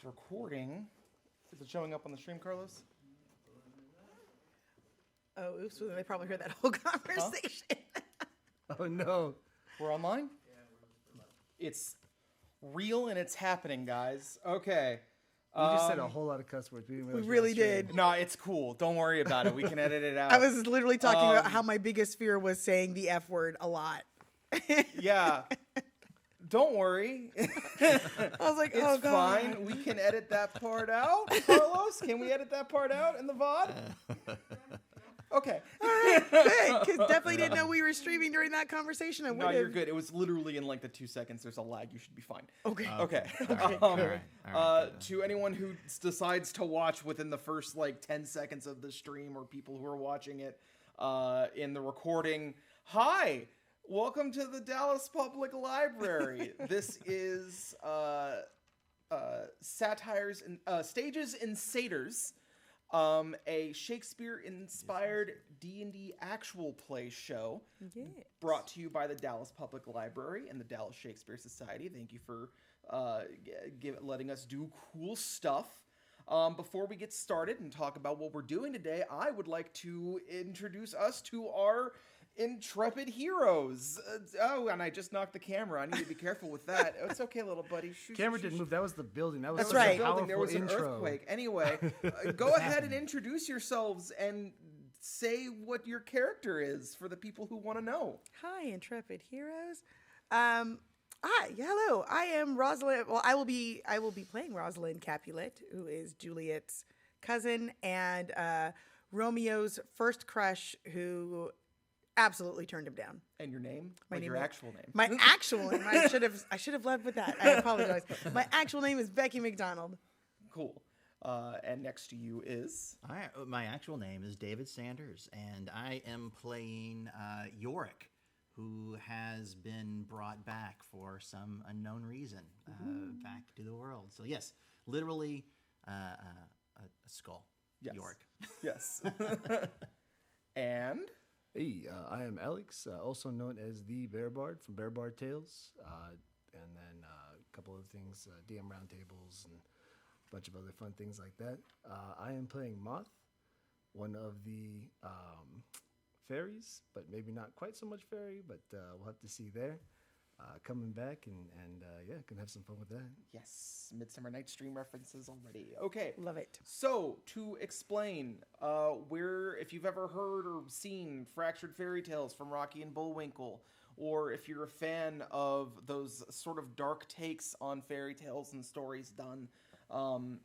It's recording. Is it showing up on the stream, Carlos? Oh, oops. Well, they probably heard that whole conversation. Oh, no. We're online? It's real and it's happening, guys. Okay. We just said a whole lot of cuss words. We really did. No, it's cool. Don't worry about it. We can edit it out. I was literally talking about how my biggest fear was saying the F word a lot. Yeah. Don't worry. I was like, oh, It's God. fine. We can edit that part out. Carlos, can we edit that part out in the VOD? Okay. All right, good. Because definitely didn't know we were streaming during that conversation. I would No, have. you're good. It was literally in like the 2 seconds. There's a lag. You should be fine. Okay. Okay. All right. To anyone who decides to watch within the first like 10 seconds of the stream, or people who are watching it in the recording, hi, welcome to the Dallas Public Library. This is Satires and Stages and Satyrs, a Shakespeare-inspired D&D actual play show. Yes. Brought to you by the Dallas Public Library and the Dallas Shakespeare Society. Thank you for letting us do cool stuff. Before we get started and talk about what we're doing today, I would like to introduce us to our intrepid heroes. And I just knocked the camera. I need to be careful with that. It's okay, little buddy. Shoo, Camera shoo, didn't shoo. move. That was the building. That was That's such a right. Building, there was powerful an intro. earthquake. Anyway, go ahead and introduce yourselves and say what your character is for the people who want to know. Hi, intrepid heroes. Hello. I am Rosalind. Well, I will be playing Rosalind Capulet, who is Juliet's cousin and Romeo's first crush, who absolutely turned him down. And your name? My Like name your is- actual name. My actual name. I should have led with that. I apologize. My actual name is Becky McDonald. Cool. And next to you is... My actual name is David Sanders, and I am playing Yorick, who has been brought back for some unknown reason back to the world. So yes, literally a skull. Yes. Yorick. Yes. And... Hey, I am Alex, also known as the Bear Bard from Bear Bard Tales, and then a couple of things, DM roundtables and a bunch of other fun things like that. I am playing Moth, one of the fairies, but maybe not quite so much fairy, but we'll have to see there. Coming back and yeah, gonna have some fun with that. yes, Midsummer Night's Dream references already. Okay. Love it. So, to explain, if you've ever heard or seen Fractured Fairy Tales from Rocky and Bullwinkle, or if you're a fan of those sort of dark takes on fairy tales and stories done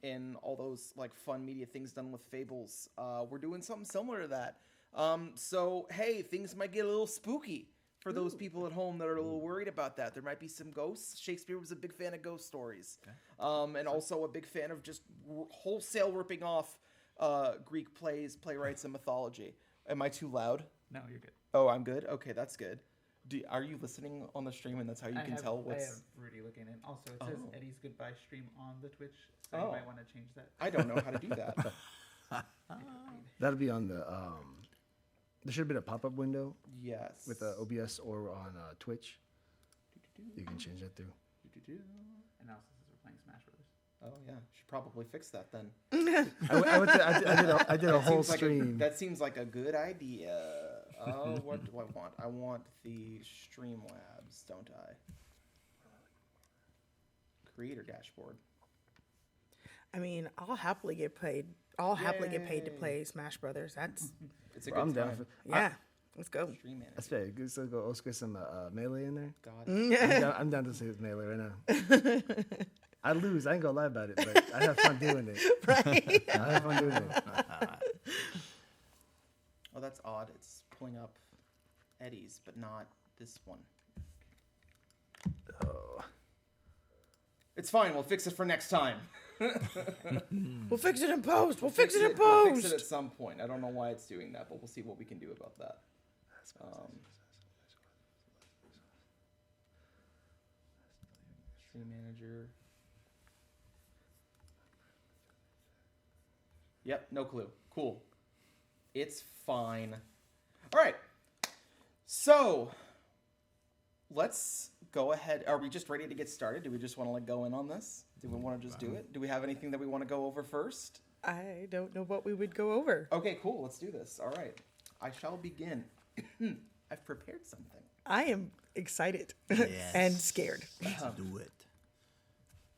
in all those like fun media things done with fables, we're doing something similar to that. So, hey, things might get a little spooky for those people at home that are a little worried about that. There might be some ghosts. Shakespeare was a big fan of ghost stories. Okay. And also a big fan of just wholesale ripping off Greek playwrights, and mythology. Am I too loud? No, you're good. Oh, I'm good? Okay, that's good. Are you listening on the stream and that's how you can tell I what's... have Rudy looking in. Also, it says Oh. Eddie's Goodbye stream on the Twitch, so Oh. you might want to change that. I don't know how to do that. That'll be on the. There should have been a pop-up window Yes. with OBS or on Twitch. You can change that too. And now since we're playing Smash Brothers. Oh, yeah. Should probably fix that then. I did a whole Seems like stream. that seems like a good idea. Oh, what do I want? I want the Streamlabs, don't I? Creator dashboard. I mean, I'll happily get paid. I'll happily get paid to Yay. play Smash Brothers. That's It's a good I'm down time. for. yeah. Let's go. Stream manager. That's fair. Let's go. Let's get some melee in there. God. I'm down to say it's melee right now. I lose. I ain't gonna lie about it, but I have fun doing it. Right. I have fun doing it. Oh, that's odd. It's pulling up Eddie's, but not this one. Oh. It's fine. We'll fix it for next time. We'll fix it in post. We'll fix it in We'll fix post. it at some point. I don't know why it's doing that, but we'll see what we can do about that. Stream manager. Yep, no clue. Cool. It's fine. All right. So, let's go ahead. Are we just ready to get started? Do we just want to go in on this? Do we want to just do it? Do we have anything that we want to go over first? I don't know what we would go over. Okay, cool. Let's do this. All right. I shall begin. I've prepared something. I am excited Yes. and scared. Let's do it.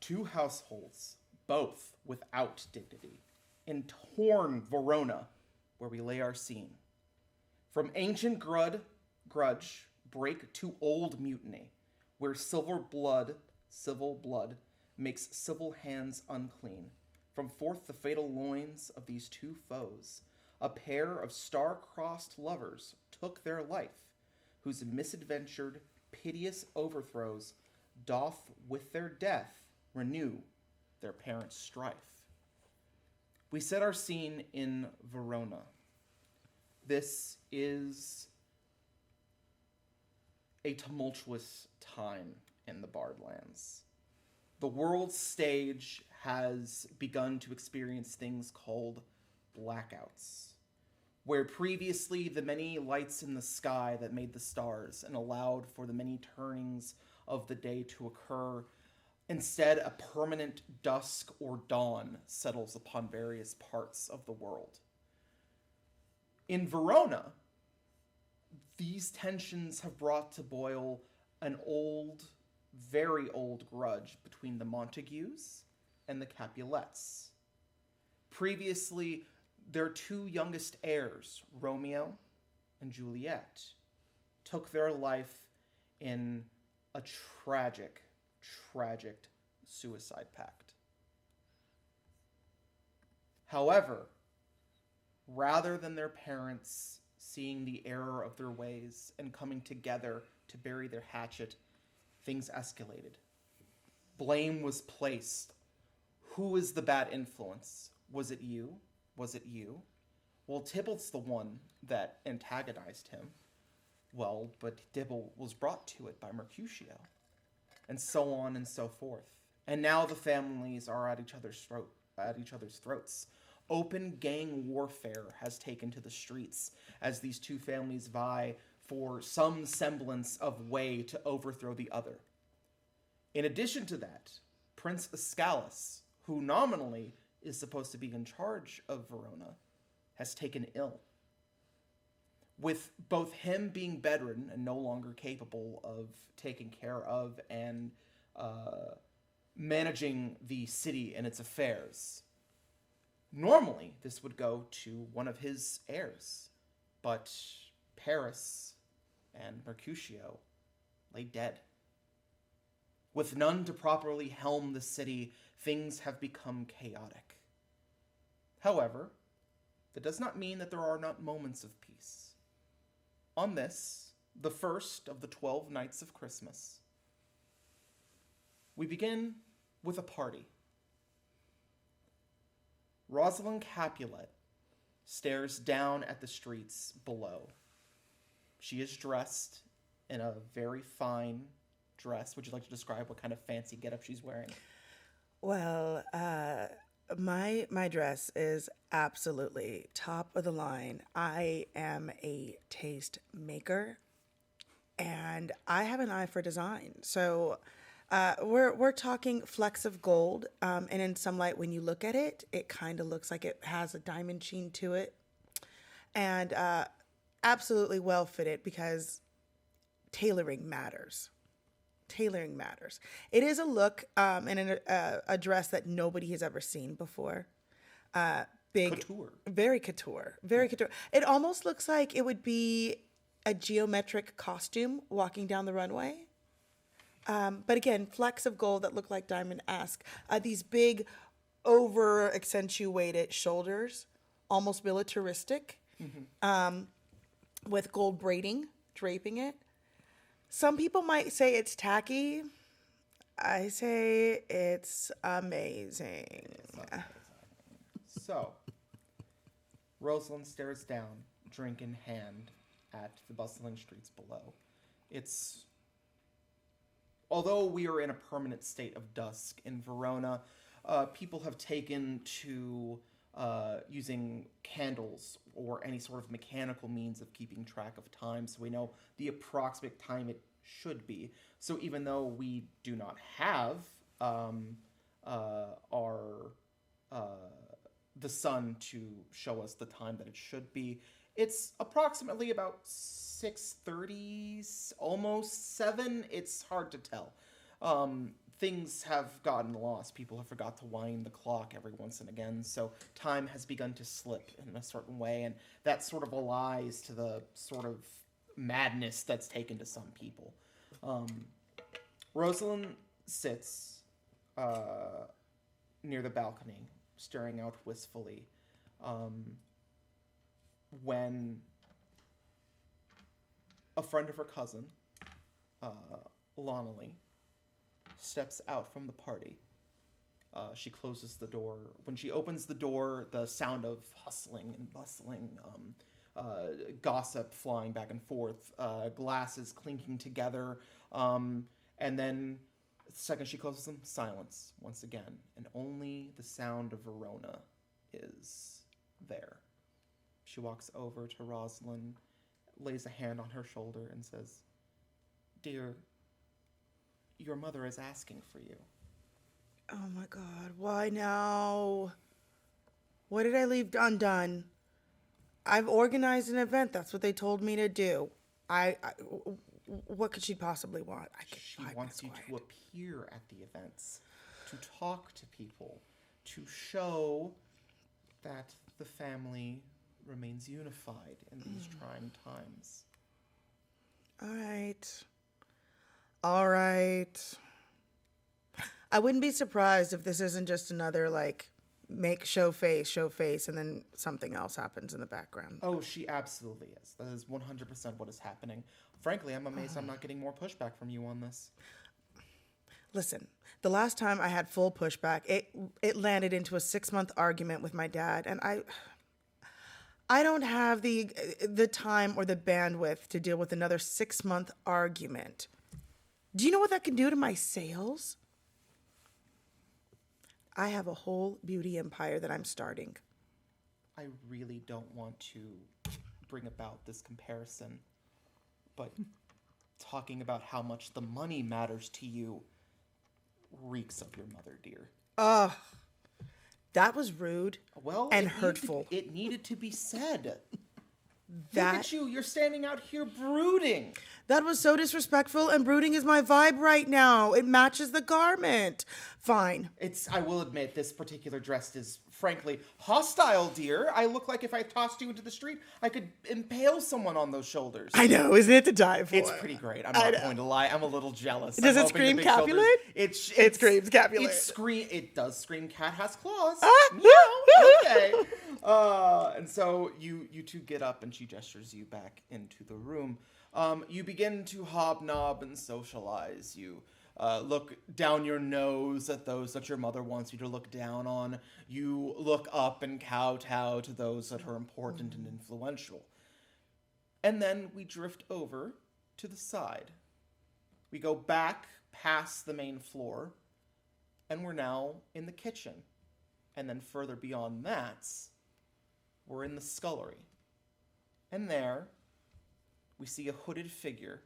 Two households, both without dignity, in torn Verona, where we lay our scene. From ancient grudge, break to old mutiny, where civil blood makes civil hands unclean. From forth the fatal loins of these two foes, a pair of star-crossed lovers took their life, whose misadventured, piteous overthrows doth with their death renew their parents' strife. We set our scene in Verona. This is a tumultuous time in the Bardlands. The world's stage has begun to experience things called blackouts, where previously the many lights in the sky that made the stars and allowed for the many turnings of the day to occur, instead a permanent dusk or dawn settles upon various parts of the world. In Verona, these tensions have brought to boil an old, very old grudge between the Montagues and the Capulets. Previously, their two youngest heirs, Romeo and Juliet, took their life in a tragic suicide pact. However, rather than their parents seeing the error of their ways and coming together to bury their hatchet, things escalated. Blame was placed. Who is the bad influence? Was it you? Was it you? Well, Tybalt's the one that antagonized him. Well, but Dibble was brought to it by Mercutio. And so on and so forth. And now the families are at each other's throats. Open gang warfare has taken to the streets as these two families vie for some semblance of way to overthrow the other. In addition to that, Prince Escalus, who nominally is supposed to be in charge of Verona, has taken ill. With both him being bedridden and no longer capable of taking care of and managing the city and its affairs. Normally, this would go to one of his heirs, but Paris and Mercutio lay dead. With none to properly helm the city, things have become chaotic. However, that does not mean that there are not moments of peace. On this, the first of the 12 nights of Christmas, we begin with a party. Rosalind Capulet stares down at the streets below. She is dressed in a very fine dress. Would you like to describe what kind of fancy getup she's wearing? Well, my dress is absolutely top of the line. I am a taste maker, and I have an eye for design. So we're talking flecks of gold, and in some light, when you look at it, it kind of looks like it has a diamond sheen to it, and absolutely well fitted because tailoring matters. Tailoring matters. It is a look and a dress that nobody has ever seen before. Big, Couture. very couture, very couture. It almost looks like it would be a geometric costume walking down the runway. But again, flecks of gold that look like diamond-esque. These big, over-accentuated shoulders, almost militaristic, with gold braiding, draping it. Some people might say it's tacky. I say it's amazing. So, Rosalind stares down, drink in hand, at the bustling streets below. Although we are in a permanent state of dusk in Verona, people have taken to using candles or any sort of mechanical means of keeping track of time, so we know the approximate time it should be. So even though we do not have our the sun to show us the time that it should be. It's approximately about 6:30, almost 7. It's hard to tell. Things have gotten lost. People have forgot to wind the clock every once and again, so time has begun to slip in a certain way, and that sort of allies to the sort of madness that's taken to some people. Rosalind sits near the balcony, staring out wistfully, when a friend of her cousin, Lonely, steps out from the party. She closes the door. When she opens the door, the sound of hustling and bustling, gossip flying back and forth, glasses clinking together, and then the second she closes them, silence once again, and only the sound of Verona is there. She walks over to Rosalind, lays a hand on her shoulder, and says, "Dear, your mother is asking for you." Oh my God, why now? What did I leave undone? I've organized an event. That's what they told me to do. What could she possibly want? I could She wants you to appear at the events, to talk to people, to show that the family remains unified in these trying times. All right. I wouldn't be surprised if this isn't just another, like, show face, and then something else happens in the background. Oh, she absolutely is. That is 100% what is happening. Frankly, I'm amazed I'm not getting more pushback from you on this. Listen, the last time I had full pushback, it landed into a 6-month argument with my dad, and I don't have the time or the bandwidth to deal with another 6-month argument. Do you know what that can do to my sales? I have a whole beauty empire that I'm starting. I really don't want to bring about this comparison, but talking about how much the money matters to you reeks of your mother, dear. That was rude. Well, and hurtful. It needed to be said. Look That at you. You're standing out here brooding. that was so disrespectful, and brooding is my vibe right now. It matches the garment. Fine. I will admit, this particular dress is, frankly, hostile, dear. I look like if I tossed you into the street, I could impale someone on those shoulders. I know, isn't it to die for? It's pretty great. I'm not going to lie. I'm a little jealous. Does I'm it hoping the scream big shoulders- Capulet? It screams Capulet. It does scream cat has claws. Ah! Meow. Okay. And so you two get up and she gestures you back into the room. You begin to hobnob and socialize. You look down your nose at those that your mother wants you to look down on. You look up and kowtow to those that are important and influential. And then we drift over to the side. We go back past the main floor, and we're now in the kitchen. And then further beyond that, we're in the scullery. And there, we see a hooded figure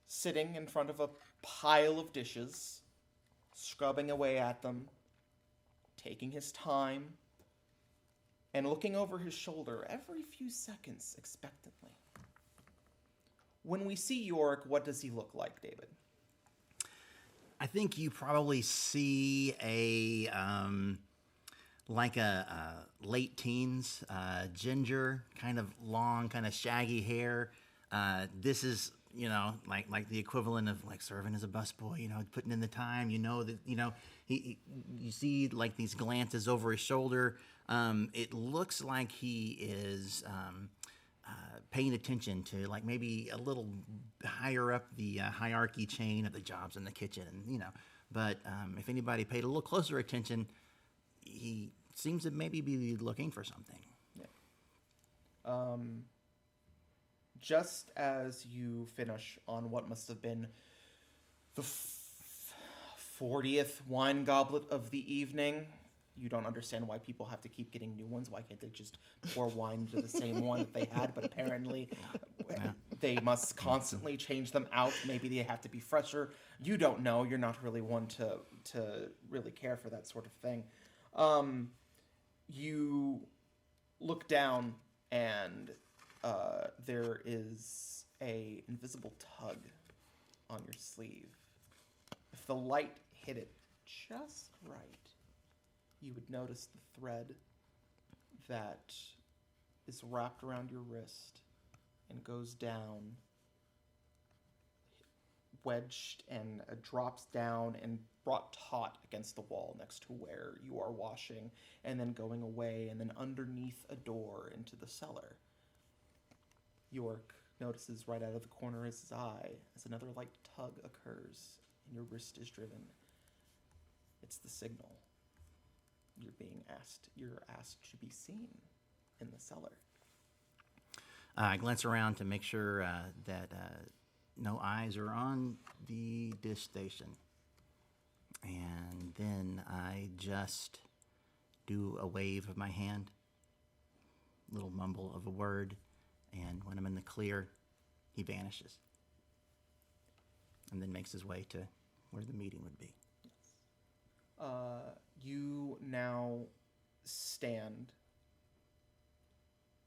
sitting in front of a pile of dishes, scrubbing away at them, taking his time, and looking over his shoulder every few seconds expectantly. When we see Yorick, what does he look like, David? I think you probably see a late teens, ginger, kind of long, kind of shaggy hair. This is, like the equivalent of like serving as a busboy, putting in the time. You see like these glances over his shoulder. It looks like he is paying attention to like maybe a little higher up the hierarchy chain of the jobs in the kitchen, But if anybody paid a little closer attention, he seems to maybe be looking for something. Yeah. Just as you finish on what must have been the 40th wine goblet of the evening, you don't understand why people have to keep getting new ones. Why can't they just pour wine into the same one that they had? But apparently, they must constantly change them out. Maybe they have to be fresher. You don't know. You're not really one to really care for that sort of thing. You look down, and there is a invisible tug on your sleeve. If the light hit it just right, you would notice the thread that is wrapped around your wrist and goes down, wedged, and drops down and brought taut against the wall next to where you are washing, and then going away, and then underneath a door into the cellar. York notices right out of the corner of his eye as another light tug occurs and your wrist is driven. It's the signal. You're asked to be seen in the cellar. I glance around to make sure that no eyes are on the dish station. And then I just do a wave of my hand, little mumble of a word, and when I'm in the clear, he vanishes. And then makes his way to where the meeting would be. You now stand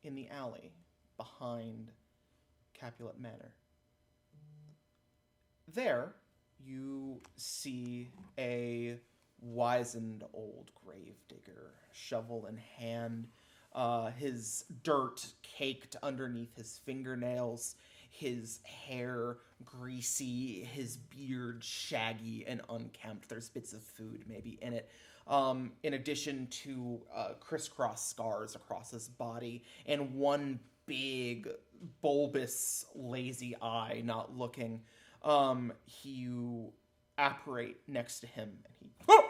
in the alley behind Capulet Manor. There, you see a wizened old gravedigger, shovel in hand, his dirt caked underneath his fingernails, his hair greasy, his beard shaggy and unkempt. There's bits of food maybe in it. In addition to crisscross scars across his body and one big, bulbous, lazy eye not looking. You apparate next to him and he... Oh!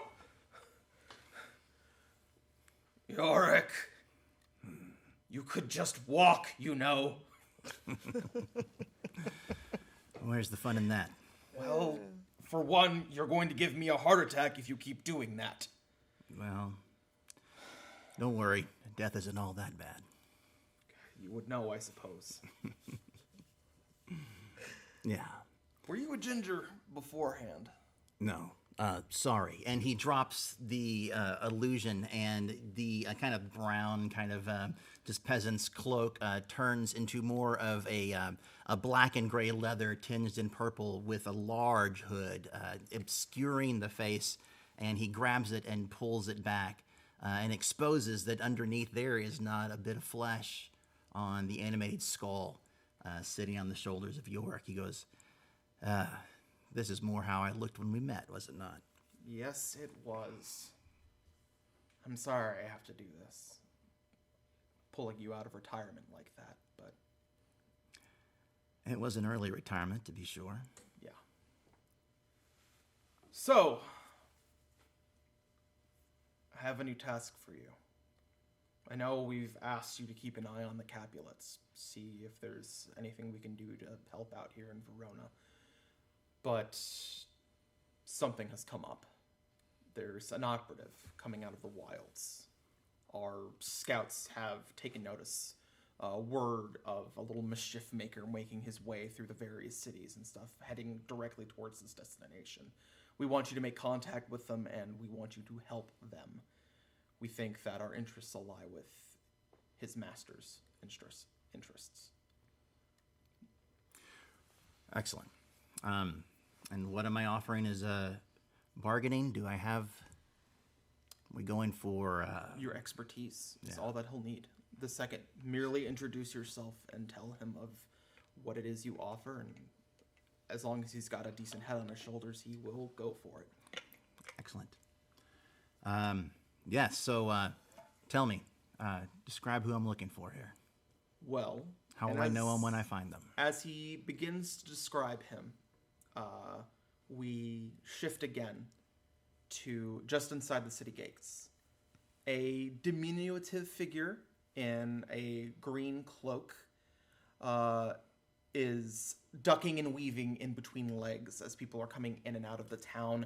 Yorick! You could just walk, you know. Where's the fun in that? Well, for one, you're going to give me a heart attack if you keep doing that. Well, don't worry. Death isn't all that bad. You would know, I suppose. Yeah. Were you a ginger beforehand? No. Sorry. And he drops the illusion, and the kind of brown, kind of just peasant's cloak turns into more of a black and gray leather tinged in purple with a large hood obscuring the face, and he grabs it and pulls it back and exposes that underneath there is not a bit of flesh on the animated skull sitting on the shoulders of Yorick. He goes, this is more how I looked when we met, was it not? Yes, it was. I'm sorry I have to do this. Pulling you out of retirement like that, but... It was an early retirement, to be sure. Yeah. So, I have a new task for you. I know we've asked you to keep an eye on the Capulets, see if there's anything we can do to help out here in Verona. But something has come up. There's an operative coming out of the wilds. Our scouts have taken notice. Word of a little mischief maker making his way through the various cities and stuff, heading directly towards his destination. We want you to make contact with them, and we want you to help them. We think that our interests ally with his master's interests. Excellent. And what am I offering as bargaining? Do I have... We going for... Your expertise is Yeah. all that he'll need. The second, merely introduce yourself and tell him of what it is you offer, and as long as he's got a decent head on his shoulders, he will go for it. Excellent. Yes, so tell me, describe who I'm looking for here. Well, How and will I know as- them when I find them? As he begins to describe him, we shift again to just inside the city gates. A diminutive figure in a green cloak is ducking and weaving in between legs as people are coming in and out of the town,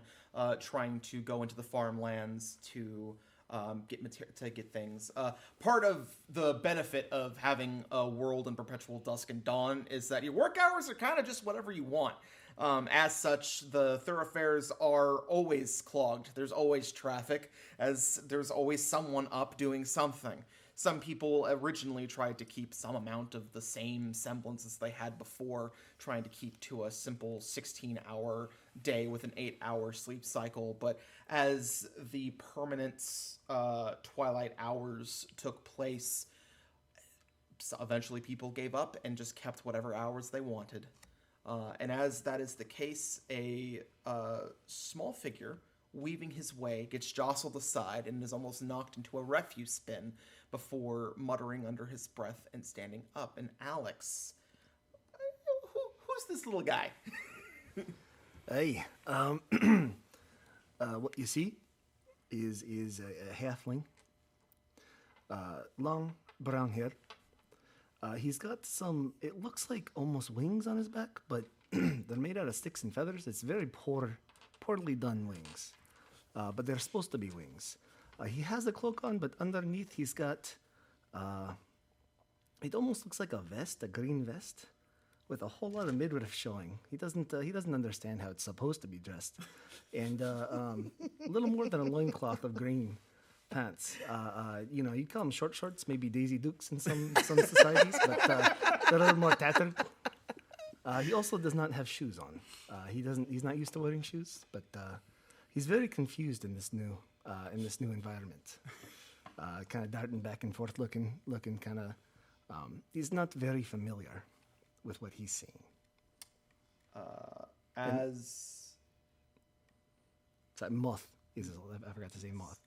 trying to go into the farmlands to to get things. Part of the benefit of having a world in perpetual dusk and dawn is that your work hours are kind of just whatever you want. As such, the thoroughfares are always clogged. There's always traffic, as there's always someone up doing something. Some people originally tried to keep some amount of the same semblance as they had before, trying to keep to a simple 16-hour day with an 8-hour sleep cycle. But as the permanent twilight hours took place, so eventually people gave up and just kept whatever hours they wanted. And as that is the case, a small figure weaving his way gets jostled aside and is almost knocked into a refuse bin before muttering under his breath and standing up. And Alex, who's this little guy? Hey, what you see is a halfling, long brown hair. He's got some, it looks like almost wings on his back, but they're made out of sticks and feathers. It's very poorly done wings, but they're supposed to be wings. He has a cloak on, but underneath he's got, it almost looks like a vest, a green vest, with a whole lot of midriff showing. He doesn't understand how it's supposed to be dressed, and a little more than a loincloth of green pants. You call them short shorts, maybe Daisy Dukes in some societies, but they're a little more tattered. He also does not have shoes on. He's not used to wearing shoes, but he's very confused in this new environment. Kind of darting back and forth, looking kind of. He's not very familiar with what he's seeing. Moth is. I forgot to say moth.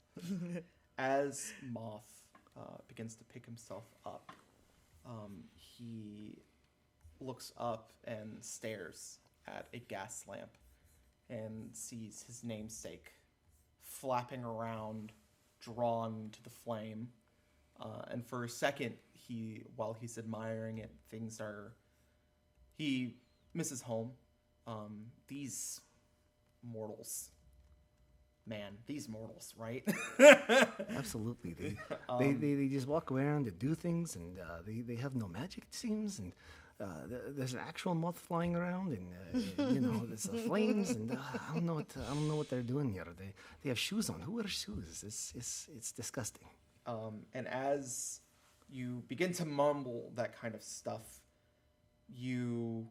As Moth begins to pick himself up, he looks up and stares at a gas lamp and sees his namesake flapping around, drawn to the flame. And for a second, while he's admiring it, he misses home. These mortals. Man, these mortals, right? Absolutely. They just walk around and do things, and they have no magic, it seems. And there's an actual moth flying around, and there's flames, and I don't know what they're doing here. They have shoes on. Who wears shoes? It's disgusting. And as you begin to mumble that kind of stuff, you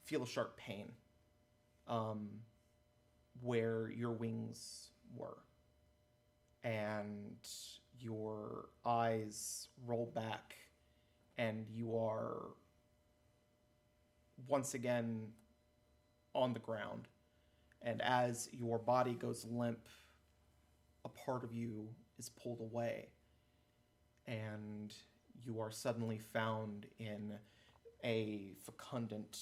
feel a sharp pain. Where your wings were, and your eyes roll back, and you are once again on the ground. And as your body goes limp, a part of you is pulled away, and you are suddenly found in a fecundant,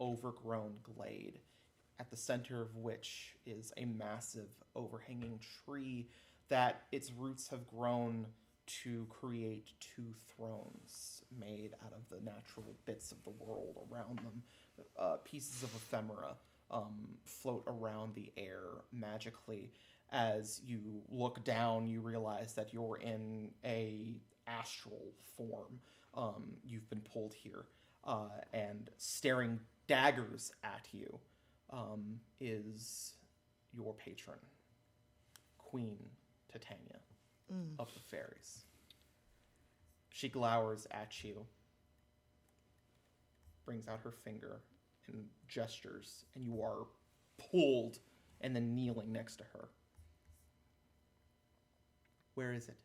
overgrown glade, at the center of which is a massive overhanging tree that its roots have grown to create two thrones made out of the natural bits of the world around them. Pieces of ephemera float around the air magically. As you look down, you realize that you're in a astral form. You've been pulled here, and staring daggers at you is your patron, Queen Titania of the Fairies. She glowers at you, brings out her finger and gestures, and you are pulled and then kneeling next to her. Where is it?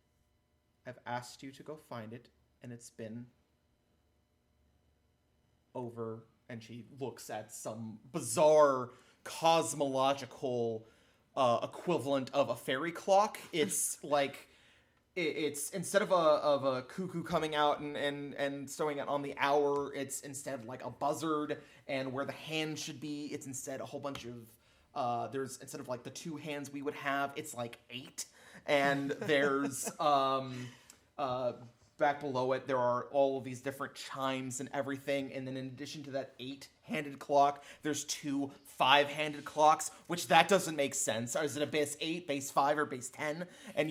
I've asked you to go find it, and it's been over. And she looks at some bizarre cosmological equivalent of a fairy clock. It's like it's instead of a cuckoo coming out and showing it on the hour, it's instead like a buzzard. And where the hand should be, it's instead a whole bunch of there's instead of like the two hands we would have, it's like 8. And there's back below it, there are all of these different chimes and everything. And then in addition to that 8-handed clock, there's 2 5-handed clocks, which that doesn't make sense. Is it a base 8, base 5, or base 10? And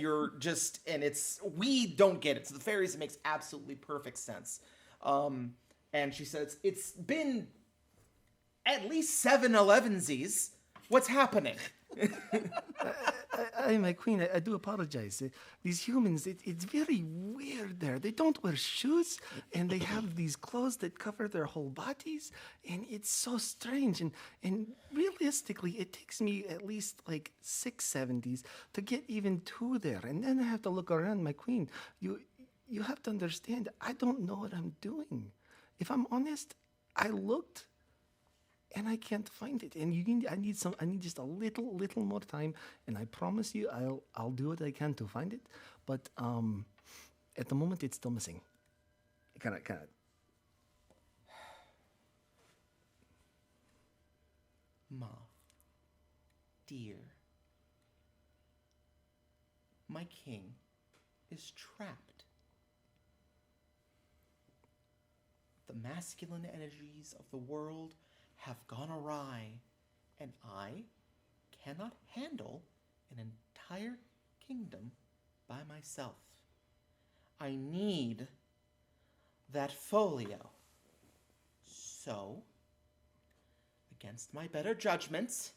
we don't get it. So the fairies, it makes absolutely perfect sense. And she says, it's been at least 7 11sies. What's happening? My queen, I do apologize. These humans, it's very weird there. They don't wear shoes, and they have these clothes that cover their whole bodies, and it's so strange. And realistically, it takes me at least like 6 70s to get even to there, and then I have to look around. My queen, you have to understand, I don't know what I'm doing. If I'm honest, I looked and I can't find it. And I need just a little more time. And I promise you, I'll do what I can to find it. But at the moment, it's still missing. Kind of. Ma, dear, my king is trapped. The masculine energies of the world have gone awry, and I cannot handle an entire kingdom by myself. I need that folio. So, against my better judgments,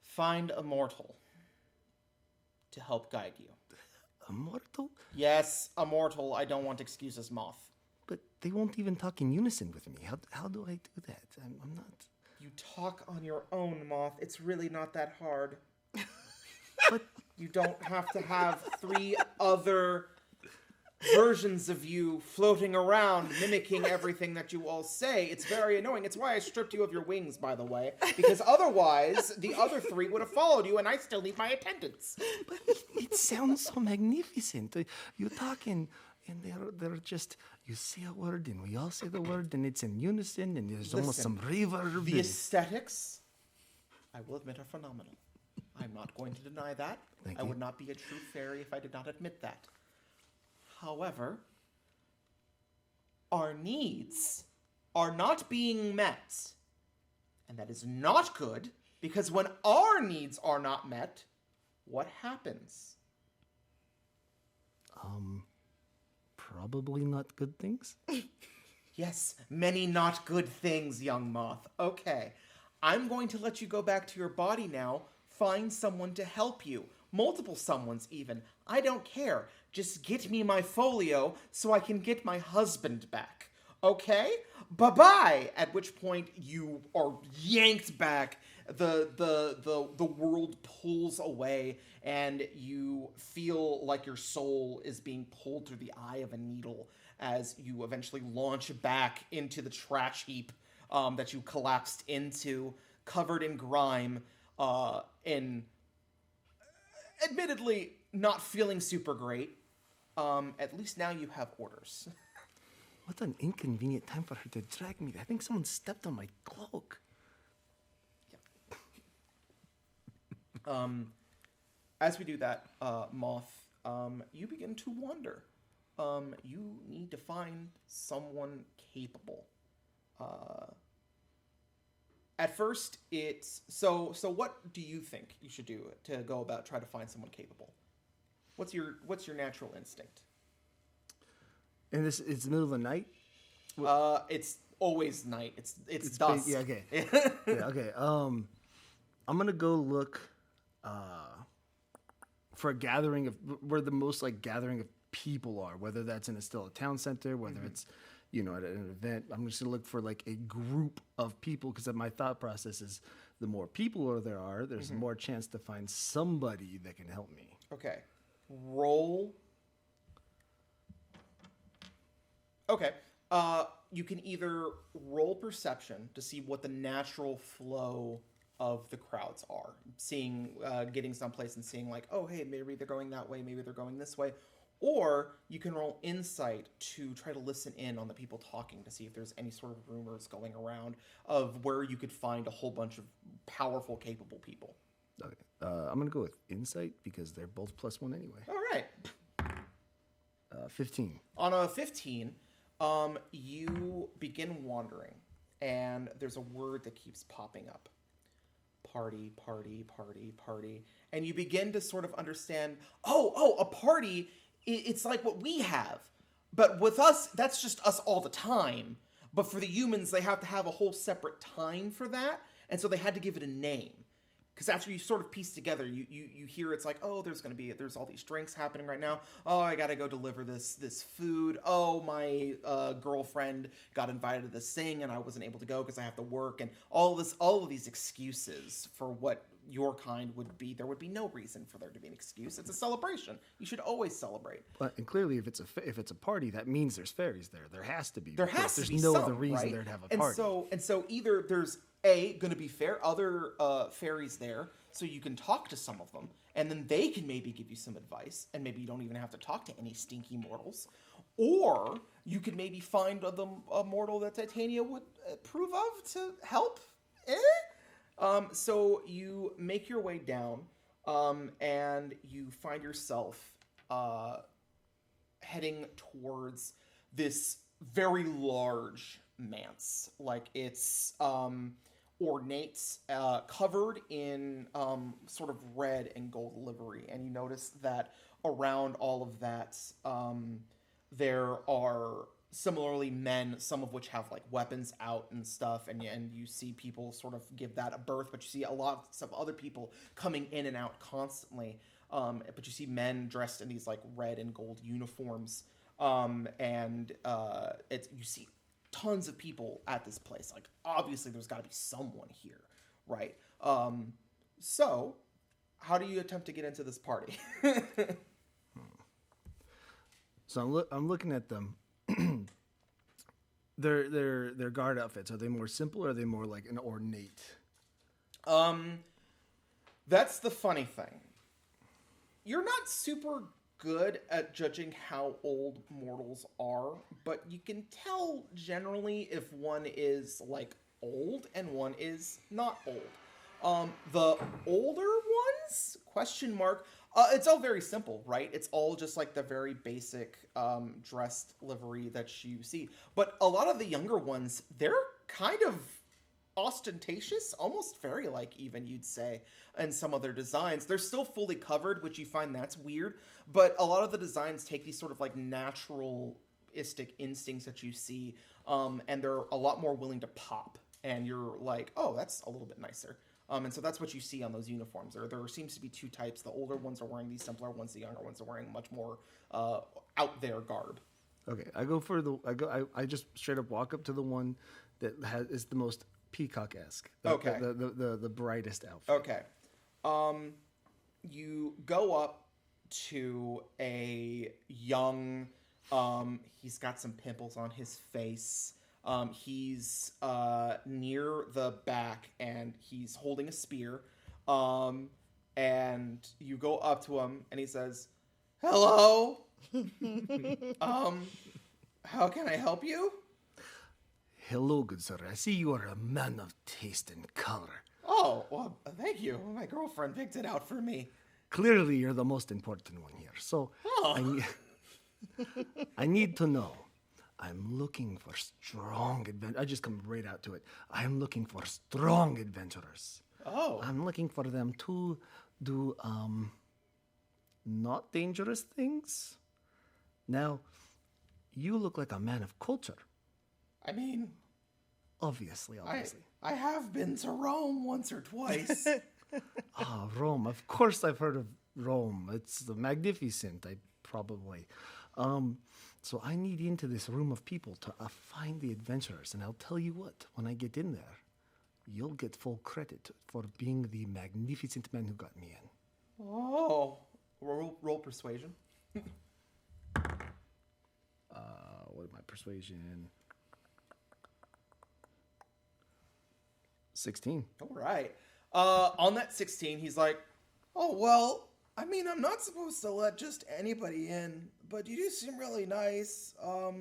find a mortal to help guide you. A mortal? Yes, a mortal. I don't want excuses, Moth. But they won't even talk in unison with me. How do I do that? I'm not... You talk on your own, Moth. It's really not that hard. But You don't have to have 3 other versions of you floating around mimicking everything that you all say. It's very annoying. It's why I stripped you of your wings, by the way. Because otherwise, the other 3 would have followed you, and I still need my attendants. But it sounds so magnificent. You talk and they're just, you say a word and we all say the word and it's in unison and there's almost Listen, some reverb. The aesthetics, I will admit, are phenomenal. I'm not going to deny that. Thank I you. would not be a true fairy if I did not admit that. However, our needs are not being met. And that is not good, because when our needs are not met, what happens? Probably not good things. Yes, many not good things, young moth. Okay, I'm going to let you go back to your body now. Find someone to help you. Multiple someones, even. I don't care. Just get me my folio so I can get my husband back. Okay? Bye-bye! At which point you are yanked back. The world pulls away, and you feel like your soul is being pulled through the eye of a needle as you eventually launch back into the trash heap that you collapsed into, covered in grime, and admittedly not feeling super great. At least now you have orders. What an inconvenient time for her to drag me. I think someone stepped on my cloak. As we do that, Moth, you begin to wander. You need to find someone capable. At first, it's so. What do you think you should do to go about try to find someone capable? What's your natural instinct? And it's the middle of the night. It's always night. It's dusk. Yeah, okay. Yeah, okay. I'm gonna go look for a gathering of where the most like gathering of people are, whether that's in still a town center, whether it's at an event. I'm just gonna look for like a group of people, because my thought process is the more people there are, there's more chance to find somebody that can help me. Okay. Roll. Okay. You can either roll perception to see what the natural flow of the crowds are. Seeing, getting someplace and seeing like, oh, hey, maybe they're going that way, maybe they're going this way. Or you can roll insight to try to listen in on the people talking to see if there's any sort of rumors going around of where you could find a whole bunch of powerful, capable people. Okay. I'm gonna go with insight because they're both +1 anyway. All right. 15. On a 15, you begin wandering, and there's a word that keeps popping up. Party, party, party, party. And you begin to sort of understand, a party, it's like what we have. But with us, that's just us all the time. But for the humans, they have to have a whole separate time for that. And so they had to give it a name. Because after you sort of piece together, you hear it's like, oh, there's all these drinks happening right now. Oh, I gotta go deliver this food. Oh, my girlfriend got invited to this thing and I wasn't able to go because I have to work. And all of these excuses for what your kind would be. There would be no reason for there to be an excuse. It's a celebration. You should always celebrate. And clearly, if it's a party, that means there's fairies there. There has to be. There has to there's be no some, other reason right? there to have a party. And so either there's going to be other fairies there, so you can talk to some of them, and then they can maybe give you some advice, and maybe you don't even have to talk to any stinky mortals, or you could maybe find a mortal that Titania would approve of to help. So you make your way down, and you find yourself heading towards this very large manse. Like, it's ornate, covered in sort of red and gold livery. And you notice that around all of that, there are similarly men, some of which have like weapons out and stuff, and you see people sort of give that a birth, but you see a lot of other people coming in and out constantly. But you see men dressed in these like red and gold uniforms, and you see tons of people at this place. Like, obviously there's got to be someone here, right? So how do you attempt to get into this party? So I'm looking at them. Their guard outfits, are they more simple or are they more like an ornate? That's the funny thing. You're not super good at judging how old mortals are, but you can tell generally if one is like old and one is not old. The older ones, question mark, it's all very simple, right? It's all just like the very basic dressed livery that you see. But a lot of the younger ones, they're kind of ostentatious, almost fairy-like even, you'd say, in some of their designs. They're still fully covered, which you find that's weird, but a lot of the designs take these sort of like naturalistic instincts that you see, and they're a lot more willing to pop, and you're like, oh, that's a little bit nicer. And so that's what you see on those uniforms. There seems to be two types. The older ones are wearing these simpler ones. The younger ones are wearing much more out there garb. Okay, I just straight up walk up to the one that is the most peacock-esque. Okay. The brightest outfit. Okay. You go up to a young, he's got some pimples on his face. He's near the back, and he's holding a spear. And you go up to him, and he says, "Hello. How can I help you?" Hello, good sir. I see you are a man of taste and color. Oh, well, thank you. My girlfriend picked it out for me. Clearly, you're the most important one here. So, I need to know. I'm looking for strong adventurers. I just come right out to it. I'm looking for strong adventurers. Oh. I'm looking for them to do not dangerous things. Now, you look like a man of culture. I mean, Obviously. I have been to Rome once or twice. Rome. Of course I've heard of Rome. It's the magnificent, probably. So I need into this room of people to find the adventurers. And I'll tell you what, when I get in there, you'll get full credit for being the magnificent man who got me in. Oh. Roll persuasion. What is my persuasion? 16. All right. On that 16, he's like, "Oh, well, I mean, I'm not supposed to let just anybody in, but you do seem really nice. How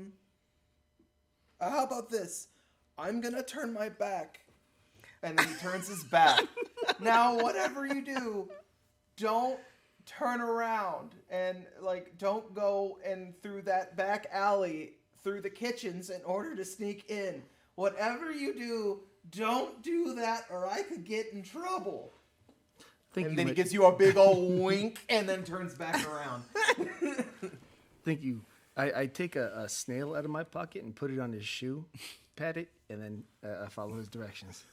about this? I'm gonna turn my back." And then he turns his back. Now, whatever you do, don't turn around and like don't go and through that back alley through the kitchens in order to sneak in. Whatever you do, don't do that or I could get in trouble. And then he gives you a big old wink and then turns back around. Thank you. I take a snail out of my pocket and put it on his shoe, pat it, and then I follow his directions.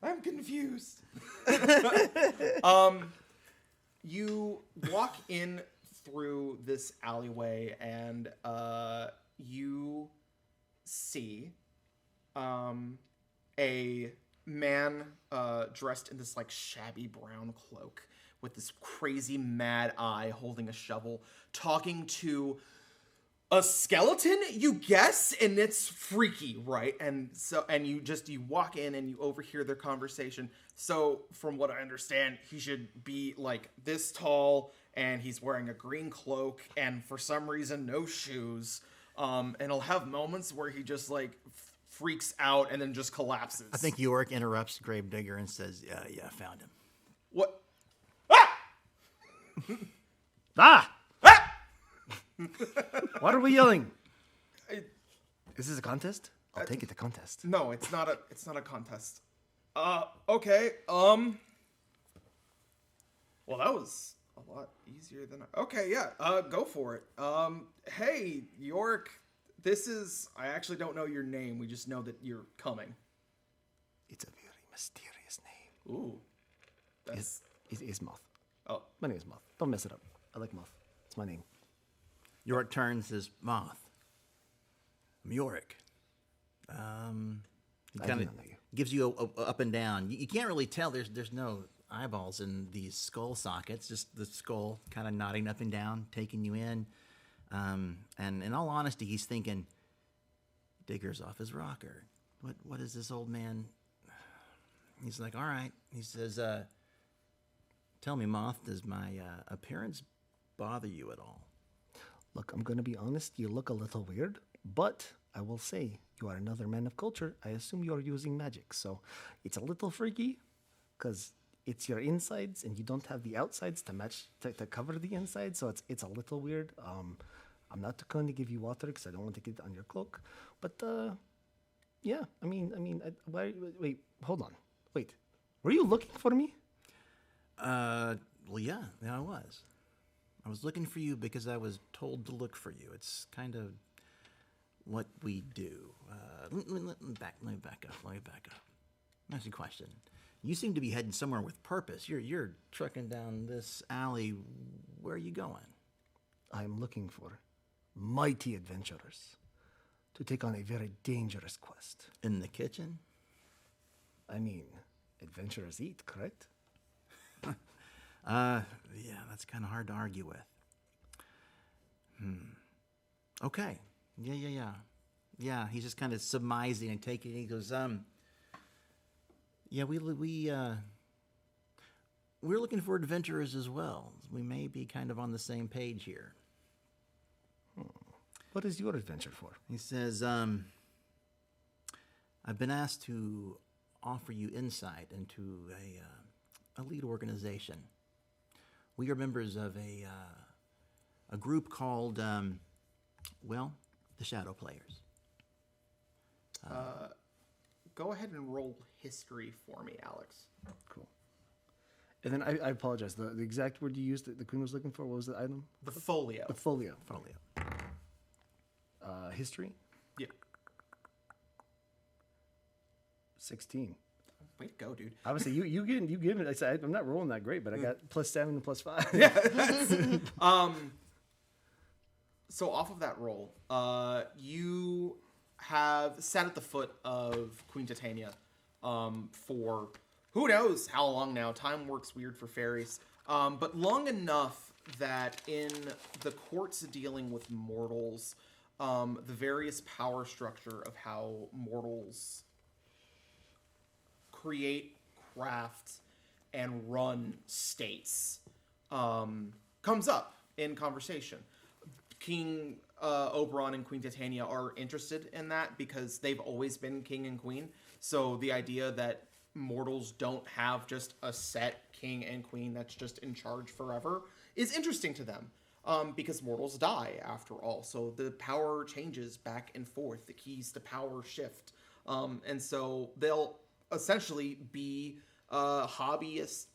I'm confused. You walk in through this alleyway and you see a man dressed in this like shabby brown cloak with this crazy mad eye holding a shovel talking to a skeleton, you guess, and it's freaky, right? And you walk in and you overhear their conversation. So from what I understand, he should be like this tall and he's wearing a green cloak and for some reason no shoes. And he'll have moments where he just like freaks out and then just collapses. I think Yorick interrupts Gravedigger and says, yeah, I found him. What? Ah! Ah! What are we yelling? Is this a contest? I'll take it to contest. No, it's not a contest. Okay. Well, that was a lot easier than okay, yeah. Go for it. Hey, Yorick, I actually don't know your name. We just know that you're coming. It's a very mysterious name. Ooh. That's It is Moth. Oh. My name is Moth. Don't mess it up. I like Moth. It's my name. Yorick turns his Moth. I'm Yorick. He I kind do of not know you. gives you a up and down. You can't really tell. There's no eyeballs in these skull sockets. Just the skull kind of nodding up and down, taking you in. And in all honesty, he's thinking, Digger's off his rocker. What is this old man? He's like, all right. He says, tell me, Moth, does my appearance bother you at all? Look, I'm going to be honest. You look a little weird, but I will say you are another man of culture. I assume you are using magic. So it's a little freaky because it's your insides and you don't have the outsides to match, to cover the inside. So it's a little weird. I'm not going to give you water because I don't want to get it on your cloak. But yeah, wait, hold on. Wait, were you looking for me? Well, yeah, I was. I was looking for you because I was told to look for you. It's kind of what we do. Let me back up. Let me ask you a question. You seem to be heading somewhere with purpose. You're trucking down this alley. Where are you going? I'm looking for mighty adventurers to take on a very dangerous quest. In the kitchen? I mean, adventurers eat, correct? Yeah, that's kind of hard to argue with. Okay. Yeah, he's just kind of submising and taking it. He goes, yeah, we're looking for adventurers as well. We may be kind of on the same page here. What is your adventure for? He says, I've been asked to offer you insight into a lead organization. We are members of a group called, the Shadow Players. Go ahead and roll history for me, Alex. Cool. And then I apologize. The exact word you used that the queen was looking for, what was the item? The folio. The folio. Folio. History? Yeah. 16. Way to go, dude. Obviously, you give it. I said I'm not rolling that great, but I got +7 and +5. So off of that roll, you have sat at the foot of Queen Titania for who knows how long now. Time works weird for fairies. But long enough that in the courts dealing with mortals, the various power structure of how mortals create, craft, and run states comes up in conversation. King Oberon and Queen Titania are interested in that because they've always been king and queen. So the idea that mortals don't have just a set king and queen that's just in charge forever is interesting to them. Because mortals die, after all. So the power changes back and forth. The keys to power shift. And so they'll essentially be hobbyist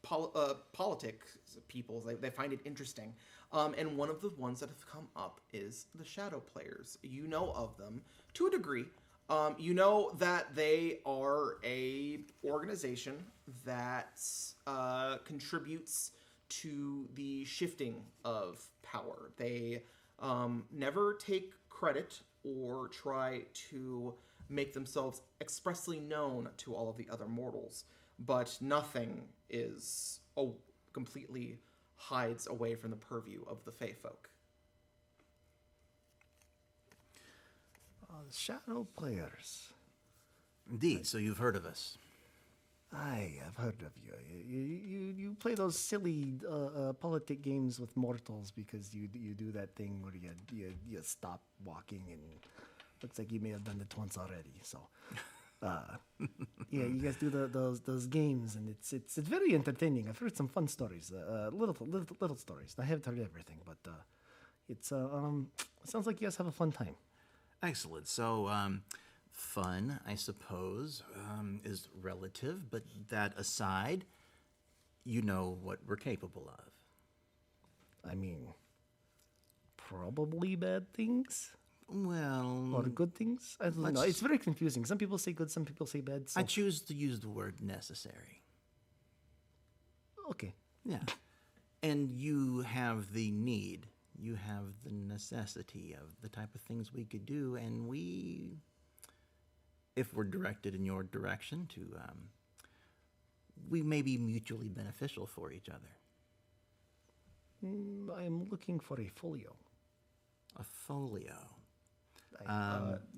politics people. They find it interesting. And one of the ones that have come up is the Shadow Players. You know of them to a degree. You know that they are a organization that contributes to the shifting of power. They never take credit or try to make themselves expressly known to all of the other mortals, but nothing is completely hides away from the purview of the Fey folk. Shadow Players. Indeed, so you've heard of us. Aye, I've heard of you. You play those silly politic games with mortals because you do that thing where you stop walking, and looks like you may have done it once already. So, yeah, you guys do those games, and it's very entertaining. I've heard some fun stories, little stories. I haven't heard everything, but it sounds like you guys have a fun time. Excellent. So, fun, I suppose, is relative, but that aside, you know what we're capable of. I mean, probably bad things Well, or good things. I don't know. It's very confusing. Some people say good, some people say bad. So. I choose to use the word necessary. Okay. Yeah. And you have the need. You have the necessity of the type of things we could do, and we, if we're directed in your direction, we may be mutually beneficial for each other. I'm looking for a folio. A folio.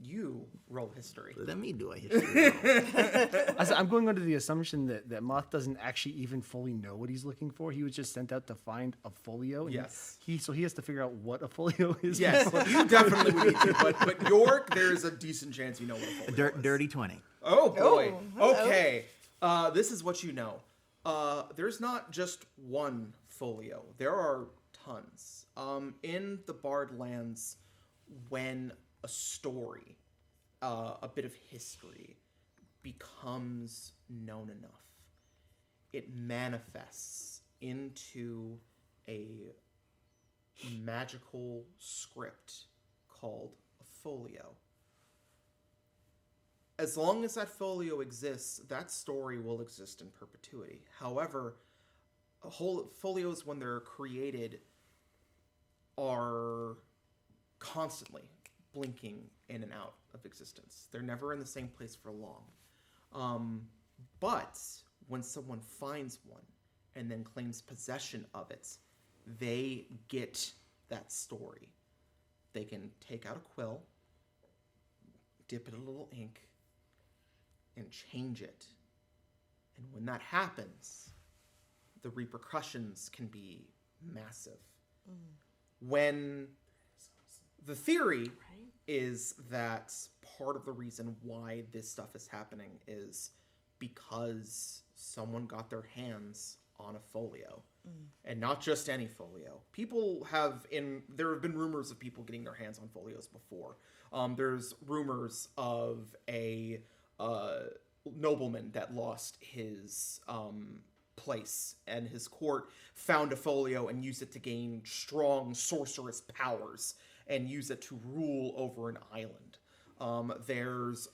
You roll history. Let me do a history roll. I'm going under the assumption that Moth doesn't actually even fully know what he's looking for. He was just sent out to find a folio. And Yes. So he has to figure out what a folio is. Yes, you definitely would need to. But York, there's a decent chance you know what a folio is. Dirty 20. Oh boy. Oh, hello. Okay. This is what you know. There's not just one folio. There are tons. In the Bard lands, when a story, a bit of history, becomes known enough, it manifests into a magical script called a folio. As long as that folio exists, that story will exist in perpetuity. However, folios, when they're created, are constantly blinking in and out of existence. They're never in the same place for long. But when someone finds one and then claims possession of it, they get that story. They can take out a quill, dip it in a little ink, and change it. And when that happens, the repercussions can be massive. When the theory is that part of the reason why this stuff is happening is because someone got their hands on a folio. And not just any folio. There have been rumors of people getting their hands on folios before. There's rumors of a nobleman that lost his place, and his court found a folio and used it to gain strong sorcerous powers and use it to rule over an island. There's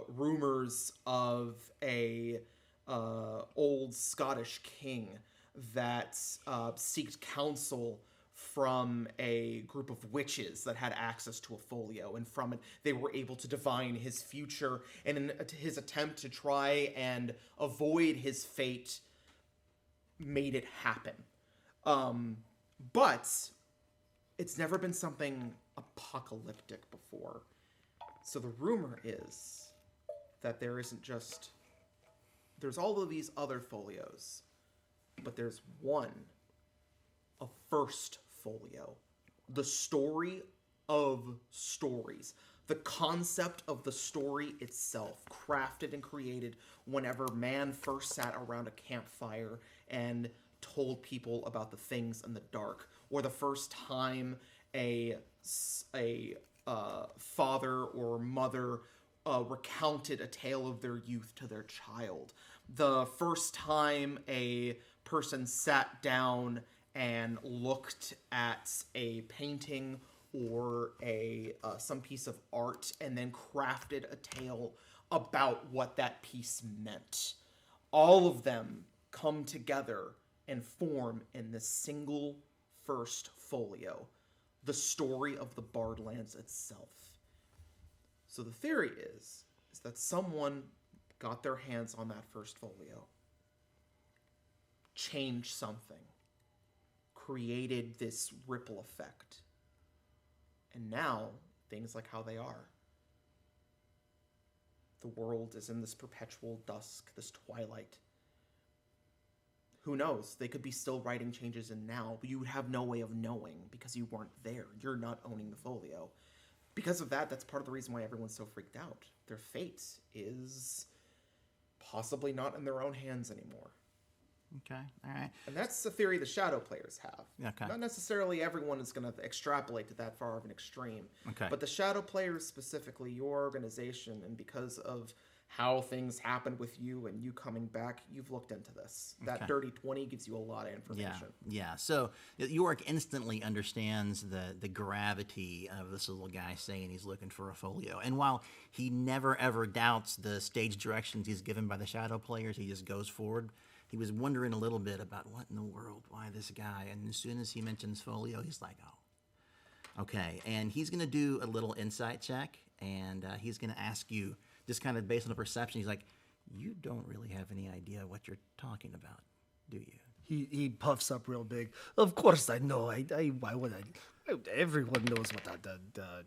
rumors of a old Scottish king that seeked counsel from a group of witches that had access to a folio, and from it they were able to divine his future, and in his attempt to try and avoid his fate made it happen. But it's never been something apocalyptic before. So the rumor is that there's all of these other folios, but there's a first folio, the story of stories, The concept of the story itself, crafted and created whenever man first sat around a campfire and told people about the things in the dark, or the first time a father or mother recounted a tale of their youth to their child, the first time a person sat down and looked at a painting or some piece of art and then crafted a tale about what that piece meant. All of them come together and form in this single first folio, the story of the Bardlands itself. So the theory is that someone got their hands on that first folio, changed something, created this ripple effect, and now things like how they are. The world is in this perpetual dusk, this twilight. Who knows? They could be still writing changes in now, but you would have no way of knowing because you weren't there. You're not owning the folio. Because of that, that's part of the reason why everyone's so freaked out. Their fate is possibly not in their own hands anymore. Okay, all right. And that's the theory the shadow players have. Okay. Not necessarily everyone is going to extrapolate to that far of an extreme. Okay. But the shadow players, specifically your organization, and because of how things happened with you and you coming back, you've looked into this. That Okay. dirty 20 gives you a lot of information. Yeah. So Yorick instantly understands the gravity of this little guy saying he's looking for a folio. And while he never ever doubts the stage directions he's given by the shadow players, he just goes forward. He was wondering a little bit about what in the world, why this guy? And as soon as he mentions folio, he's like, oh, okay. And he's going to do a little insight check, and he's going to ask you, just kind of based on the perception, he's like, you don't really have any idea what you're talking about, do you? He puffs up real big. Of course I know. Why would I? Everyone knows what the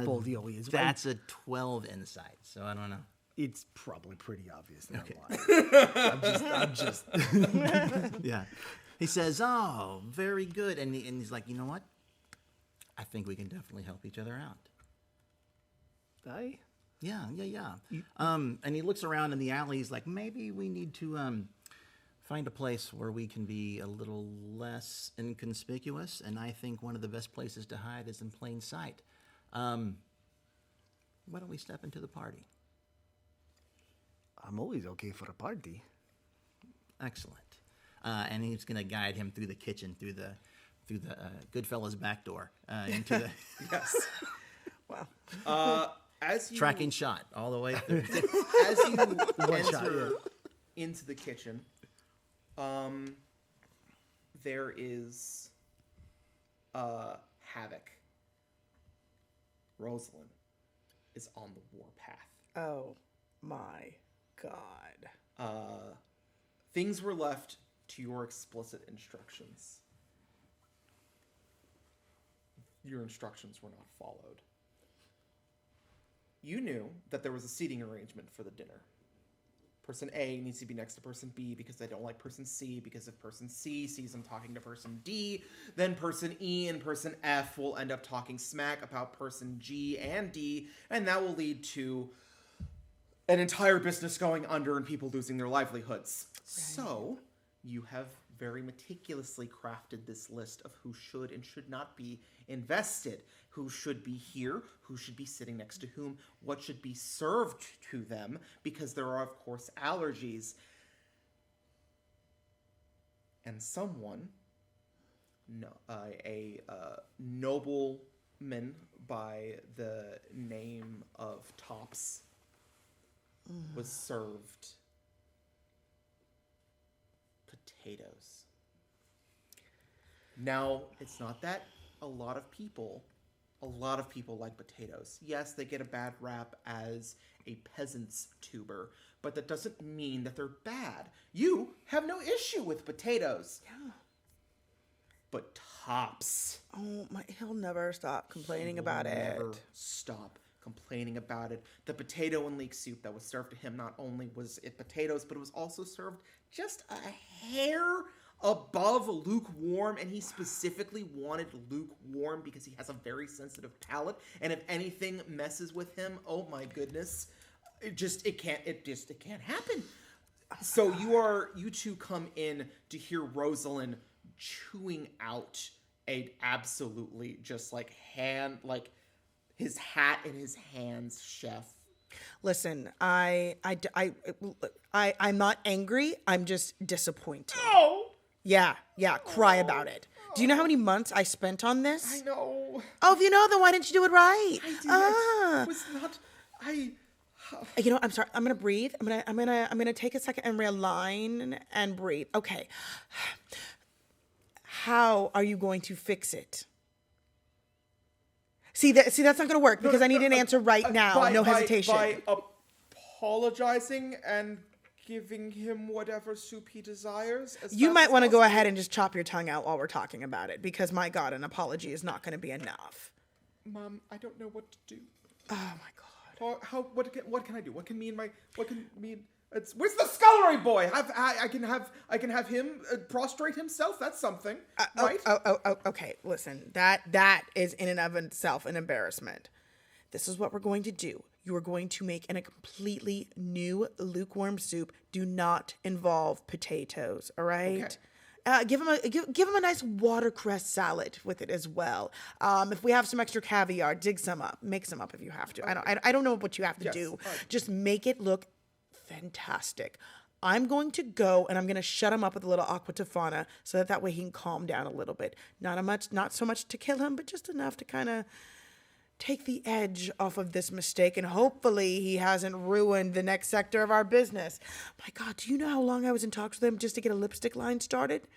folio is. That's a 12 insight, so I don't know. It's probably pretty obvious that Okay. I'm lying. I'm just. Yeah. He says, oh, very good. And he's like, you know what? I think we can definitely help each other out. Yeah. And he looks around in the alley. He's like, maybe we need to find a place where we can be a little less inconspicuous. And I think one of the best places to hide is in plain sight. Why don't we step into the party? I'm always okay for a party. Excellent. And he's going to guide him through the kitchen, through the Goodfellas back door, into the Yes. Wow. As you tracking shot all the way through. as you enter shot, into the kitchen, there is Havoc. Rosalind is on the warpath. Oh my God. Things were left to your explicit instructions. Your instructions were not followed. You knew that there was a seating arrangement for the dinner. Person A needs to be next to person B because they don't like person C, because if person C sees them talking to person D, then person E and person F will end up talking smack about person G and D, and that will lead to an entire business going under and people losing their livelihoods. So, you have very meticulously crafted this list of who should and should not be invested, who should be here, who should be sitting next to whom, what should be served to them, because there are, of course, allergies. And someone, a nobleman by the name of Tops, was served potatoes. Now, it's not that a lot of people like potatoes. Yes, they get a bad rap as a peasant's tuber, but that doesn't mean that they're bad. You have no issue with potatoes. Yeah. But Tops, Oh my! He'll never stop complaining about never it. stop complaining about it. The potato and leek soup that was served to him, not only was it potatoes, but it was also served just a hair above lukewarm, and he specifically wanted lukewarm because he has a very sensitive palate, and if anything messes with him, oh my goodness, it can't happen. So you two come in to hear Rosalind chewing out a absolutely just like his hat in his hands, chef. Listen, I'm not angry. I'm just disappointed. Oh, Yeah, cry about it. Do you know how many months I spent on this? I know. Oh, if you know, then why didn't you do it right? I did. Ah. It was not. You know, I'm sorry. I'm gonna breathe. I'm gonna take a second and realign and breathe. Okay. How are you going to fix it? See, that's not gonna work because I need an answer right now. No hesitation. By apologizing and giving him whatever soup he desires. You might want to go ahead and just chop your tongue out while we're talking about it because, my God, an apology is not going to be enough. Mom, I don't know what to do. Oh my God. What can I do? What can mean? Where's the scullery boy? I can have him prostrate himself. That's something, right? Okay. Listen, that is in and of itself an embarrassment. This is what we're going to do. You are going to make a completely new lukewarm soup. Do not involve potatoes. All right. Okay. Give him a nice watercress salad with it as well. If we have some extra caviar, dig some up. Make some up if you have to. Okay. I don't know what you have to do. Right. Just make it look fantastic. I'm going to go and I'm going to shut him up with a little aqua tofana so that way he can calm down a little bit. Not so much to kill him, but just enough to kind of take the edge off of this mistake, and hopefully he hasn't ruined the next sector of our business. My God, do you know how long I was in talks with him just to get a lipstick line started?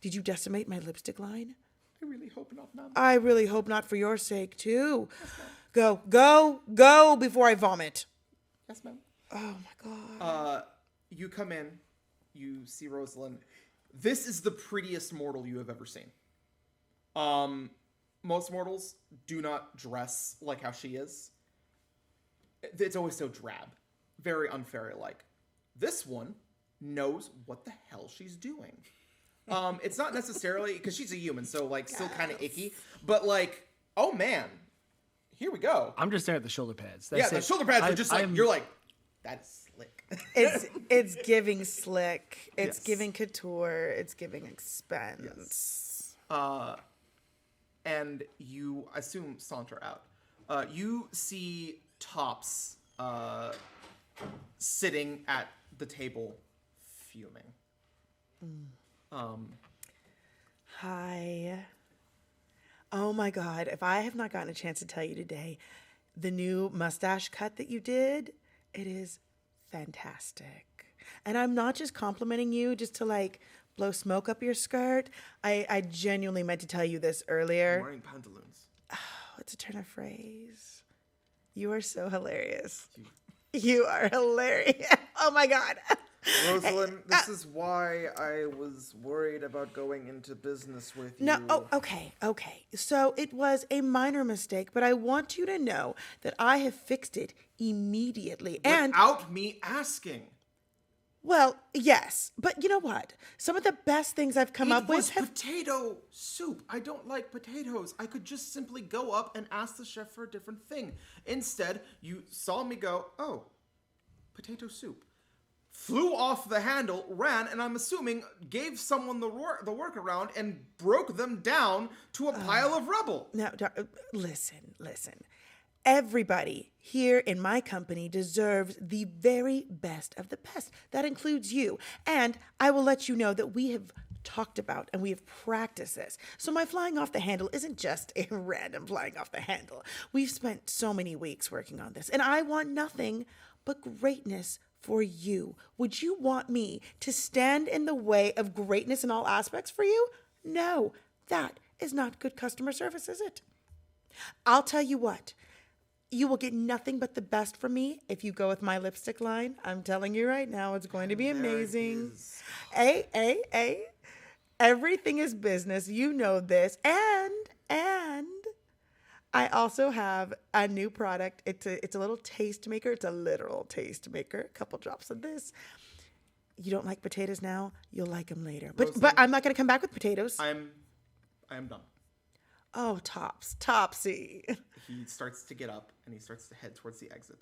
Did you decimate my lipstick line? I really hope not, Mom. I really hope not, for your sake, too. Yes, go before I vomit. Yes, ma'am. Oh, my God. You come in, you see Rosalind. This is the prettiest mortal you have ever seen. Most mortals do not dress like how she is. It's always so drab. Very unfairy-like. This one knows what the hell she's doing. It's not necessarily, because she's a human, so, like, still kind of icky. But, like, oh, man. Here we go. I'm just staring at the shoulder pads. The shoulder pads are just like, you're like, that's slick. It's giving slick. It's Yes. giving couture. It's giving expense. Yes. And you, I assume, saunter out. You see Tops sitting at the table, fuming. Hi. Oh my God, if I have not gotten a chance to tell you today, the new mustache cut that you did, it is fantastic. And I'm not just complimenting you just to like blow smoke up your skirt. I genuinely meant to tell you this earlier. I'm wearing pantaloons. Oh, it's a turn of phrase. You are so hilarious. You are hilarious. Oh my God. Rosalind, this is why I was worried about going into business with you. No, okay. So it was a minor mistake, but I want you to know that I have fixed it immediately. And without me asking. well, yes, but you know what? Some of the best things I've come up It with was have... potato soup. I don't like potatoes. I could just simply go up and ask the chef for a different thing. Instead, you saw me go, oh, potato soup. Flew off the handle, ran, and I'm assuming gave someone the workaround and broke them down to a pile of rubble. Now, listen. Everybody here in my company deserves the very best of the best. That includes you. And I will let you know that we have talked about and we have practiced this. So my flying off the handle isn't just a random flying off the handle. We've spent so many weeks working on this, and I want nothing but greatness for you. Would you want me to stand in the way of greatness in all aspects for you? No, that is not good customer service, is it? I'll tell you what. You will get nothing but the best from me if you go with my lipstick line. I'm telling you right now, it's going to be amazing. Hey. Everything is business. You know this. And I also have a new product. It's a little taste maker. It's a literal taste maker. A couple drops of this. You don't like potatoes now? You'll like them later. But I'm not going to come back with potatoes. I am done. Oh, Topsy. He starts to get up and he starts to head towards the exit.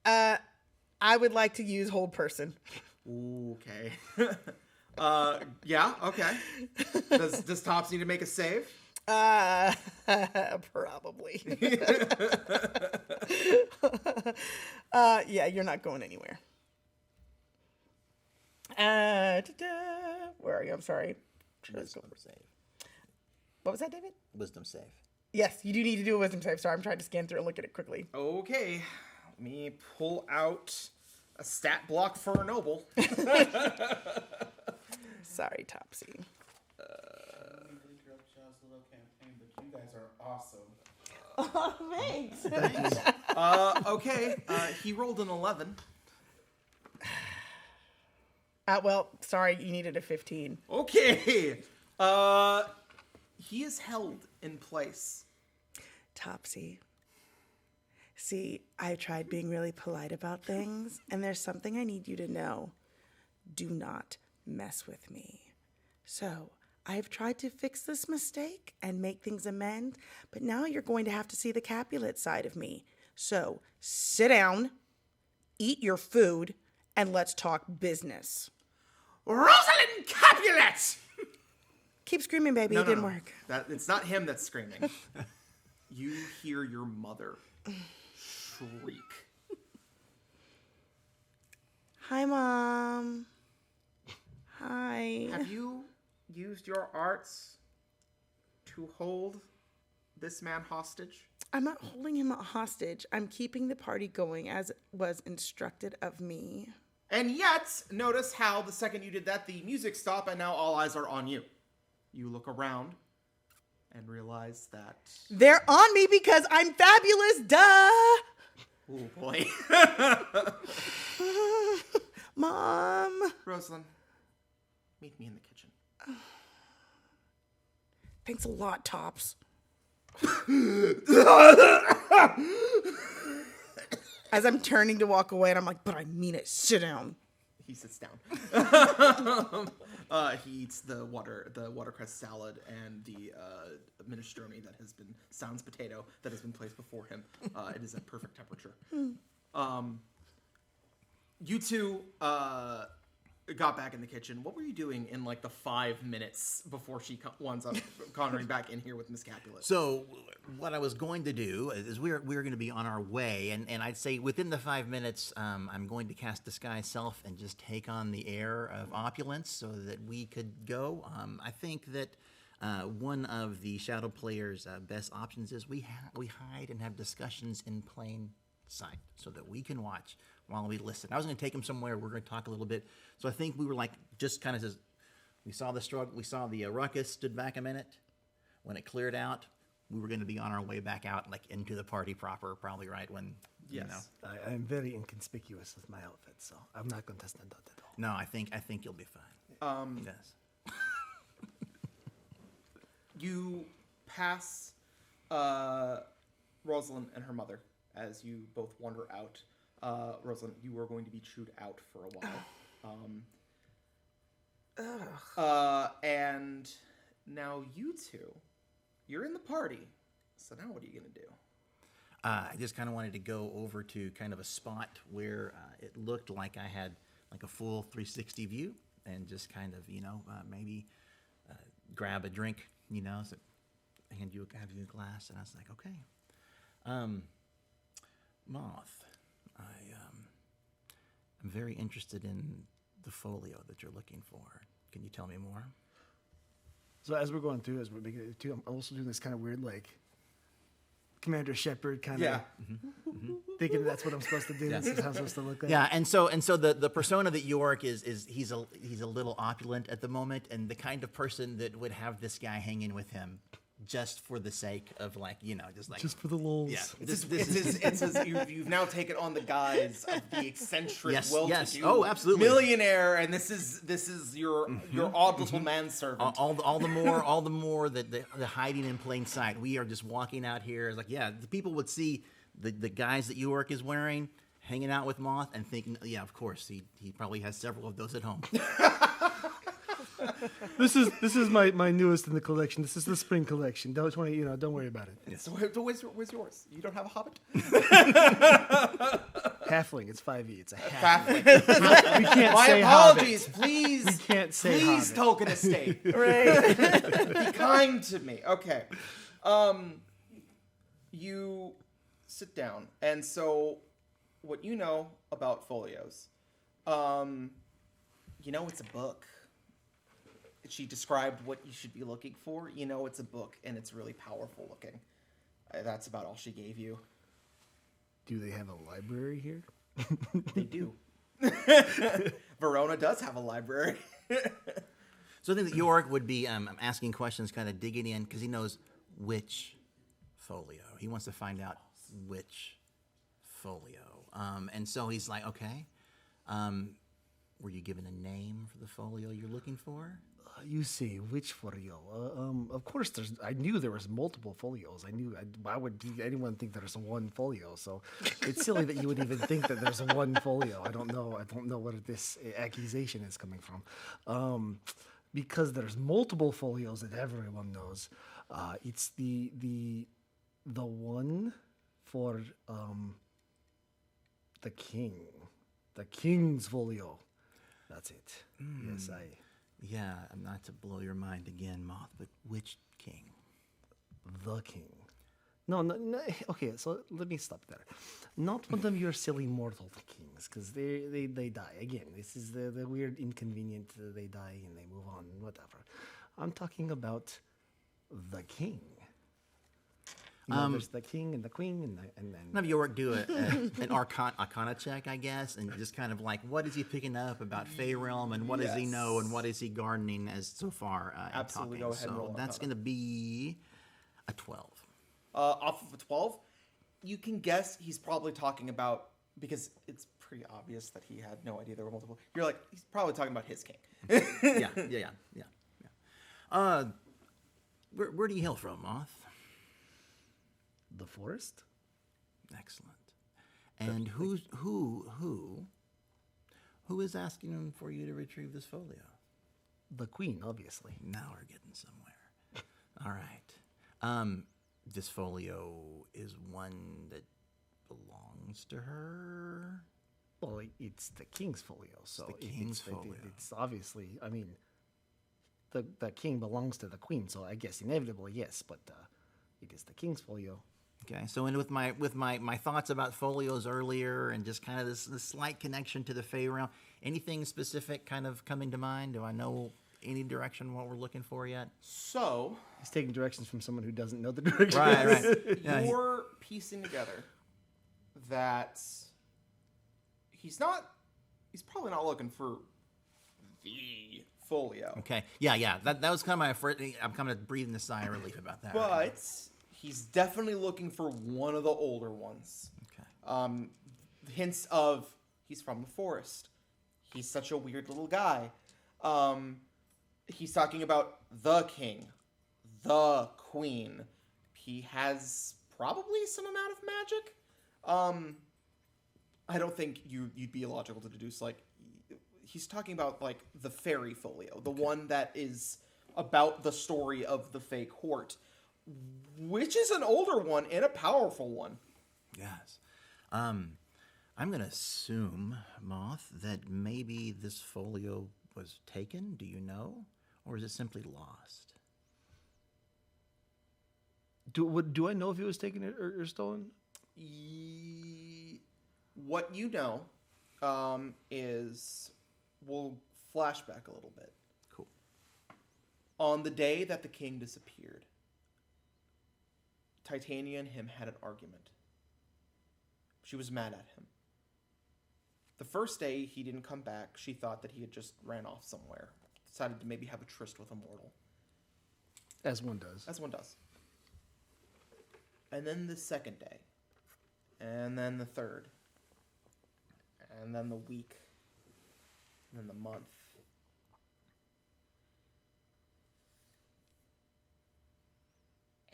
I would like to use hold person. Okay. Yeah, okay. Does Tops need to make a save? Probably. Yeah, you're not going anywhere. Where are you? I'm sorry. Wisdom save. What was that, David? Wisdom save. Yes, you do need to do a wisdom save. Sorry, I'm trying to scan through and look at it quickly. Okay. Let me pull out a stat block for a noble. Sorry, Topsy. You guys are awesome. Oh, thanks. Okay. He rolled an 11. Well, sorry, you needed a 15. Okay. He is held in place. Topsy. See, I tried being really polite about things, and there's something I need you to know. Do not mess with me. So, I've tried to fix this mistake and make things amend, but now you're going to have to see the Capulet side of me. So, sit down, eat your food, and let's talk business. Rosalind Capulet! Keep screaming, baby. It didn't work. It's not him that's screaming. You hear your mother shriek. Hi, Mom. Hi. Have you used your arts to hold this man hostage? I'm not holding him hostage. I'm keeping the party going as was instructed of me. And yet, notice how the second you did that, the music stopped and now all eyes are on you. You look around and realize that... They're on me because I'm fabulous, duh! Oh boy. Mom. Rosalind, meet me in the kitchen. Thanks a lot, Tops. As I'm turning to walk away, and I'm like, but I mean it, sit down. He sits down. He eats the watercress salad and the minestrone that has been sans potato that has been placed before him. It is at perfect temperature. You two got back in the kitchen. What were you doing in like the 5 minutes before she winds up conjuring back in here with Miss Capulet? So what I was going to do is we're going to be on our way, and I'd say within the 5 minutes, I'm going to cast Disguise Self and just take on the air of opulence so that we could go. I think that one of the Shadow players' best options is we hide and have discussions in plain sight so that we can watch while we listen. I was going to take him somewhere. We're going to talk a little bit. So I think we were like just kind of we saw the struggle. We saw the ruckus, stood back a minute. When it cleared out, we were going to be on our way back out, like into the party proper, probably right when, Yes. you know. I'm very inconspicuous with my outfit, so I'm not going to stand out at all. No, I think you'll be fine. Yes. You pass Rosalind and her mother as you both wander out. Rosalind, you are going to be chewed out for a while. And now you two, you're in the party. So now what are you going to do? I just kind of wanted to go over to kind of a spot where it looked like I had like a full 360 view and just kind of, maybe grab a drink, so have you a glass. And I was like, okay. Moth, I'm very interested in the folio that you're looking for. Can you tell me more? So as we're going through, as we're making it too, I'm also doing this kind of weird, like, Commander Shepard kind of thinking that's what I'm supposed to do. Yeah. This is how I'm supposed to look like. Yeah, and so the persona that Yorick is he's a little opulent at the moment, and the kind of person that would have this guy hanging with him just for the sake of Just for the lulz. yeah. You've now taken on the guise of the eccentric, Yes, well-to-do oh, absolutely. millionaire, and this is your odd little manservant. all the more that the hiding in plain sight. We are just walking out here. It's like, yeah, the people would see the guys that Yorick is wearing hanging out with Moth and thinking, yeah, of course, he probably has several of those at home. This is my newest in the collection. This is the spring collection. Don't worry about it. So where's yours? You don't have a hobbit? Halfling. It's 5e. It's a halfling. Halfling. We can't My say apologies. Hobbit. Please. We can't say Please, Hobbit. Tolkien Estate. Right. Be kind to me. Okay. You sit down, and so what you know about folios, it's a book. She described what you should be looking for. It's a book, and it's really powerful looking. That's about all she gave you. Do they have a library here? They do. Verona does have a library. So I think that Yorick would be asking questions, kind of digging in, because he knows which folio. He wants to find out which folio. And so he's like, okay, were you given a name for the folio you're looking for? You see, which folio? Of course, I knew there was multiple folios. Why would anyone think there's one folio? So it's silly that you would even think that there's one folio. I don't know where this accusation is coming from. Because there's multiple folios that everyone knows. It's the one for the king, the king's folio. That's it. Yes, Yeah, not to blow your mind again, Moth, but which king? the king. No. Okay, so let me stop there. Not one of your silly mortal kings, because they die. Again, this is the weird inconvenient. They die and they move on, whatever. I'm talking about the king. There's the king and the queen and then. Have Yorick do an arcana check, I guess, and just kind of like, what is he picking up about Feyrealm, and what does he know, and what is he gardening as so far? Absolutely, talking. go ahead and roll So that's Arcana. going to be a 12. Off of a 12, you can guess he's probably talking about, because it's pretty obvious that he had no idea there were multiple. You're like, he's probably talking about his king. yeah. Where do you hail from, Moth? The forest? Excellent. And who is asking him for you to retrieve this folio? The queen, obviously. Now we're getting somewhere. All right. This folio is one that belongs to her. Well, it's the king's folio, so the king's folio. It's obviously. I mean, the king belongs to the queen, so I guess inevitably yes, but it is the king's folio. Okay, so with my thoughts about folios earlier, and just kind of this slight connection to the Feyrealm, anything specific kind of coming to mind? Do I know any direction what we're looking for yet? So, He's taking directions from someone who doesn't know the directions. Right. Yeah, you're piecing together that he's probably not looking for the folio. Okay. Yeah. That was kind of my first. I'm kind of breathing a sigh of relief about that. But he's definitely looking for one of the older ones. Okay. Hints of he's from the forest. He's such a weird little guy. He's talking about the king, the queen. He has probably some amount of magic. I don't think you'd be illogical to deduce, like, he's talking about, like, the fairy folio, the one that is about the story of the Fey court, which is an older one and a powerful one. Yes. I'm going to assume, Moth, that maybe this folio was taken. Do you know? Or is it simply lost? Do I know if it was taken or stolen? What you know is, we'll flashback a little bit. Cool. On the day that the king disappeared, Titania and him had an argument. She was mad at him. The first day he didn't come back, she thought that he had just ran off somewhere. Decided to maybe have a tryst with a mortal. As one does. As one does. And then the second day. And then the third. And then the week. And then the month.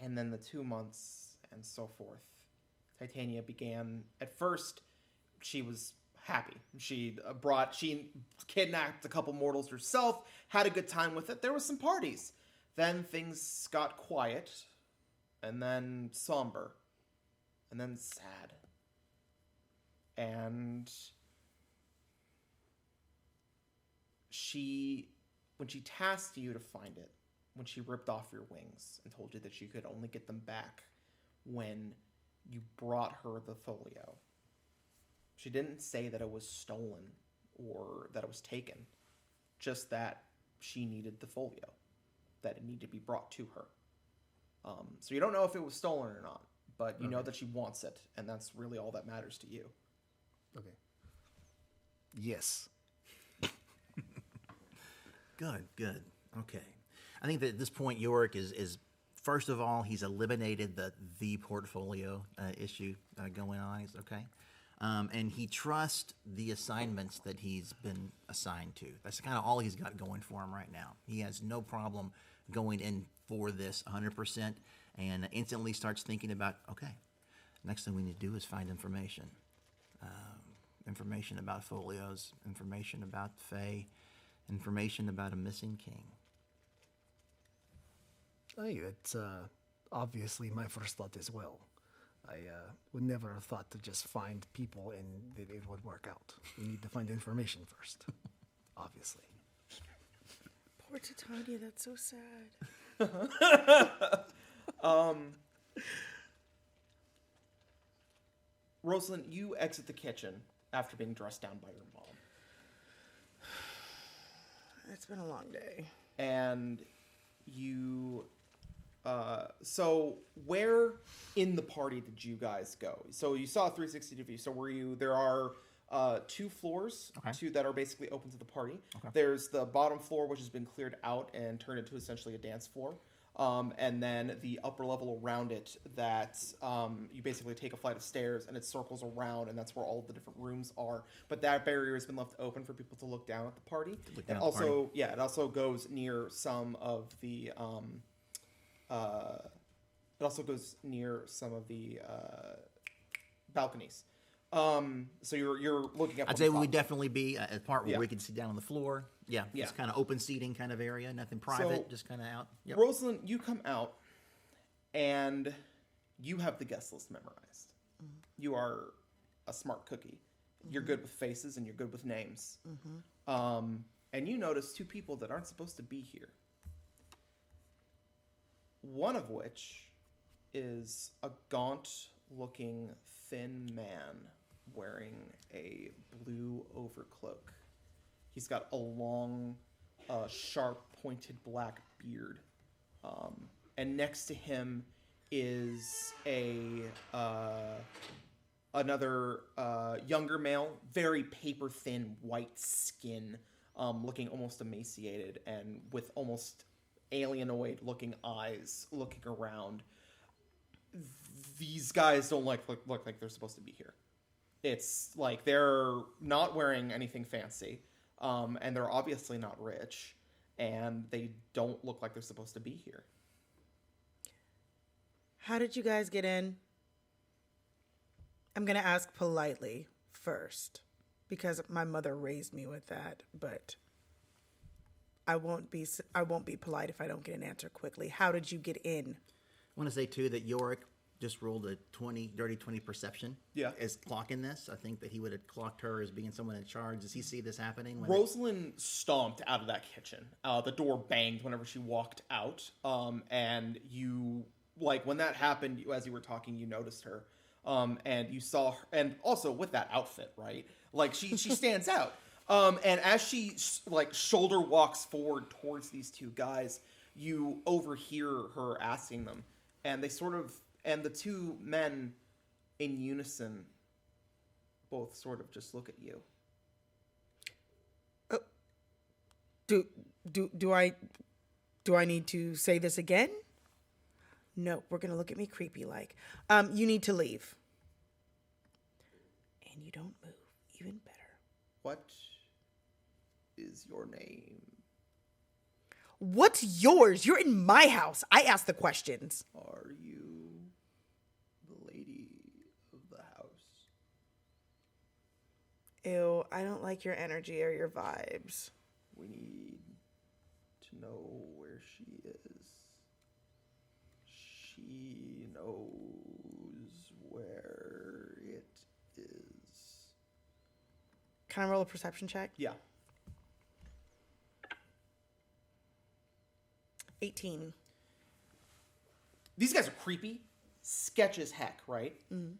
And then the 2 months, and so forth. Titania began, at first, she was happy. She kidnapped a couple mortals herself, had a good time with it. There was some parties. Then things got quiet, and then somber, and then sad. And when she tasked you to find it, when she ripped off your wings and told you that you could only get them back when you brought her the folio, she didn't say that it was stolen or that it was taken, just that she needed the folio, that it needed to be brought to her. So you don't know if it was stolen or not, but you know that she wants it, and that's really all that matters to you. Okay. Yes. Good. Okay. I think that at this point, Yorick is first of all, he's eliminated the portfolio issue going on. He's okay. And he trusts the assignments that he's been assigned to. That's kind of all he's got going for him right now. He has no problem going in for this 100% and instantly starts thinking about, okay, next thing we need to do is find information. Information about folios, information about Fae, information about a missing king. Hey, that's obviously my first thought as well. I would never have thought to just find people and that it would work out. We need to find information first, obviously. Poor Titania, that's so sad. Rosalind, you exit the kitchen after being dressed down by your mom. It's been a long day. And you... so where in the party did you guys go? So you saw a 360 view. So there are 2 floors, Okay. 2 that are basically open to the party. Okay. There's the bottom floor, which has been cleared out and turned into essentially a dance floor. And then the upper level around it that you basically take a flight of stairs and it circles around, and that's where all of the different rooms are. But that barrier has been left open for people to look down at the party. down And at the party. also, yeah, it also goes near some of the balconies. So you're looking up. I'd on say the we would top. definitely be a part where Yeah. we could sit down on the floor. Yeah, Yeah. just kind of open seating kind of area, nothing private, So, just kind of out. Yep. Rosalind, you come out, and you have the guest list memorized. You are a smart cookie. You're good with faces and you're good with names. And you notice 2 people that aren't supposed to be here. One of which is a gaunt-looking, thin man wearing a blue overcloak. He's got a long, sharp, pointed black beard. And next to him is another younger male, very paper-thin, white skin, looking almost emaciated and with almost alienoid-looking eyes, looking around. These guys don't look like they're supposed to be here. It's like they're not wearing anything fancy, and they're obviously not rich, and they don't look like they're supposed to be here. How did you guys get in? I'm going to ask politely first because my mother raised me with that, but I won't be polite if I don't get an answer quickly. How did you get in? I want to say too that Yorick just rolled a dirty 20 perception. Yeah. Is clocking this. I think that he would have clocked her as being someone in charge. Does he see this happening? Rosalind stomped out of that kitchen. The door banged whenever she walked out. And you, like, when that happened, as you were talking, you noticed her. And you saw her, and also with that outfit, right? Like, she stands out. And as she, shoulder walks forward towards these 2 guys, you overhear her asking them. And and the 2 men in unison both sort of just look at you. Do I need to say this again? No, we're going to look at me creepy like. You need to leave. And you don't move. Even better. What is your name? What's yours? You're in my house. I ask the questions. Are you? lady of the house. Ew, I don't like your energy or your vibes. We need to know where she is. She knows where it is. Can I roll a perception check? Yeah. 18. These guys are creepy, sketch as heck, right? Mm-hmm.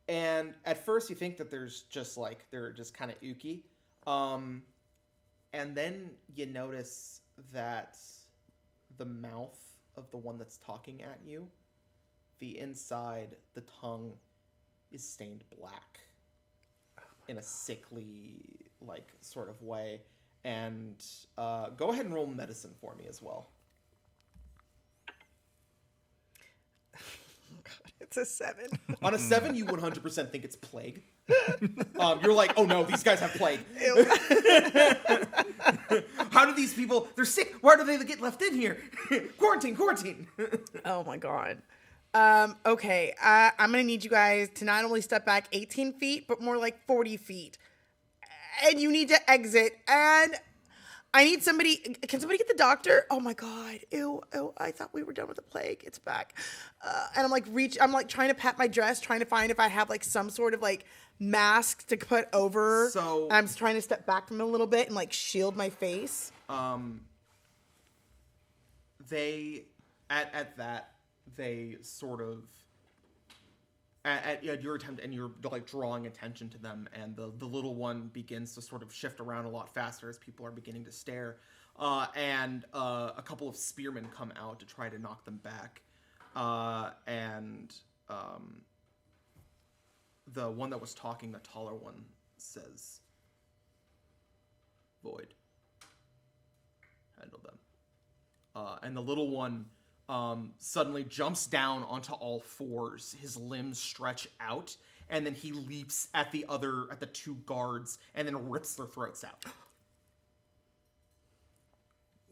And at first you think that there's just like, they're just kind of ooky. And then you notice that the mouth of the one that's talking at you, the inside, the tongue, is stained black in a sickly, like, sort of way. And go ahead and roll medicine for me as well. Oh God, it's a 7. On a 7, you 100% think it's plague. You're like, oh no, these guys have plague. Ew. How do these people, they're sick. Why do they get left in here? Quarantine. Oh my God. Okay, I'm gonna need you guys to not only step back 18 feet, but more like 40 feet. And you need to exit. And I need somebody. Can somebody get the doctor? Oh my God. Ew. I thought we were done with the plague. It's back. And I'm like trying to pat my dress, trying to find if I have like some sort of like mask to put over. So- and I'm just trying to step back from it a little bit and like shield my face. They, at that, they sort of, at your attempt, and you're like drawing attention to them, and the little one begins to sort of shift around a lot faster as people are beginning to stare, and a couple of spearmen come out to try to knock them back, and the one that was talking, the taller one, says, "Void, handle them," and the little one suddenly jumps down onto all fours. His limbs stretch out, and then he leaps at the two guards, and then rips their throats out.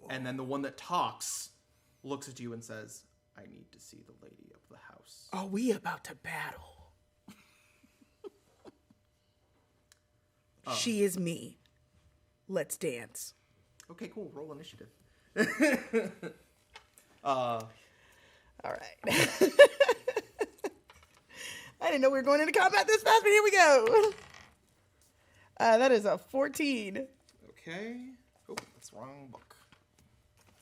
Whoa. And then the one that talks looks at you and says, "I need to see the lady of the house." Are we about to battle? She is me. Let's dance. Okay, cool. Roll initiative. All right. I didn't know we were going into combat this fast, but here we go. That is a 14. Okay. Oh, that's the wrong book.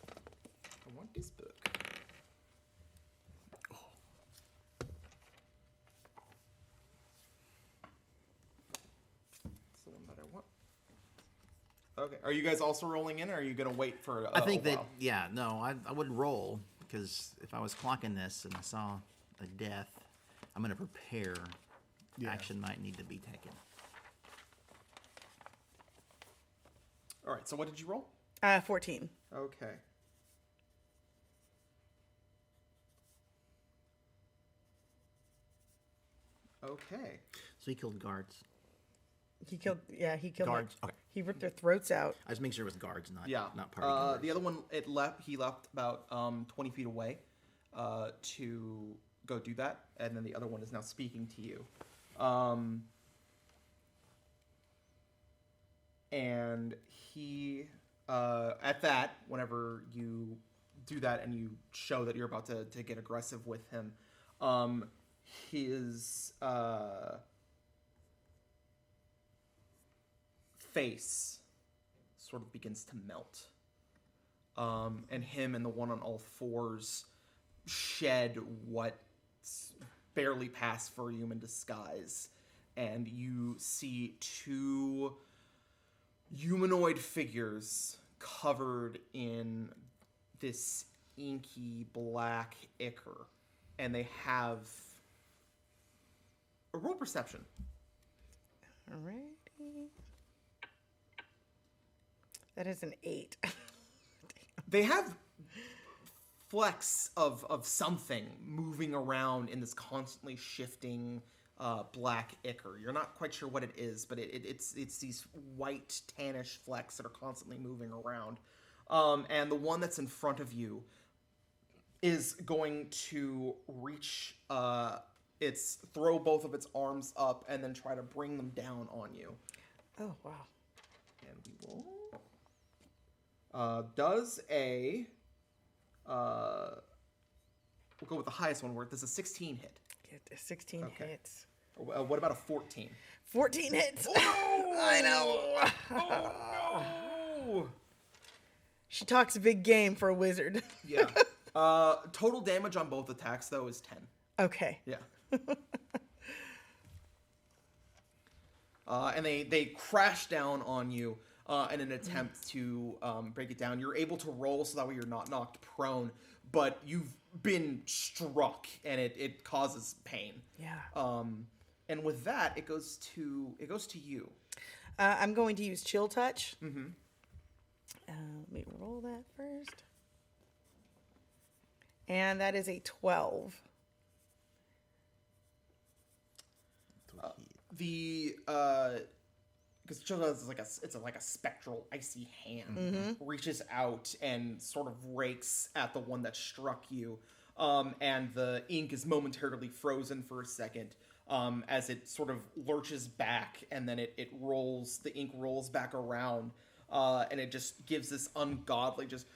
I want this book. That's the one that I want. Okay. Are you guys also rolling in, or are you going to wait for I think a that, while? yeah, no, I would roll, because if I was clocking this and I saw a death, I'm going to prepare. Yeah. Action might need to be taken. All right. So what did you roll? 14. Okay. Okay. So he killed guards. He killed Guards. Okay. He ripped their throats out. I was making sure it was guards, not Yeah. not party members. The other one, he left about 20 feet away to go do that, and then the other one is now speaking to you. And he, at that, whenever you do that and you show that you're about to get aggressive with him, his face sort of begins to melt. And him and the one on all fours shed what barely pass for human disguise. And you see two humanoid figures covered in this inky black ichor. And they have a roll perception. Alrighty. That is an 8. They have flecks of something moving around in this constantly shifting black ichor. You're not quite sure what it is, but it's these white tannish flecks that are constantly moving around. And the one that's in front of you is going to reach It's throw both of its arms up and then try to bring them down on you. Oh wow. And we will. Does a. We'll go with the highest one. Where does a 16 hit? Get 16 Okay. hits. What about a 14? 14 hits. Oh, I know. Oh She talks big game for a wizard. no! Yeah. Total damage on both attacks though is 10. Okay. Yeah. And they crash down on you in an attempt to break it down. You're able to roll so that way you're not knocked prone, but you've been struck and it causes pain. Yeah. And with that, it goes to you. I'm going to use Chill Touch. Mm-hmm. Let me roll that first. And that is a 12. Because Chill is like a spectral icy hand reaches out and sort of rakes at the one that struck you, and the ink is momentarily frozen for a second as it sort of lurches back, and then it rolls. The ink rolls back around, and it just gives this ungodly just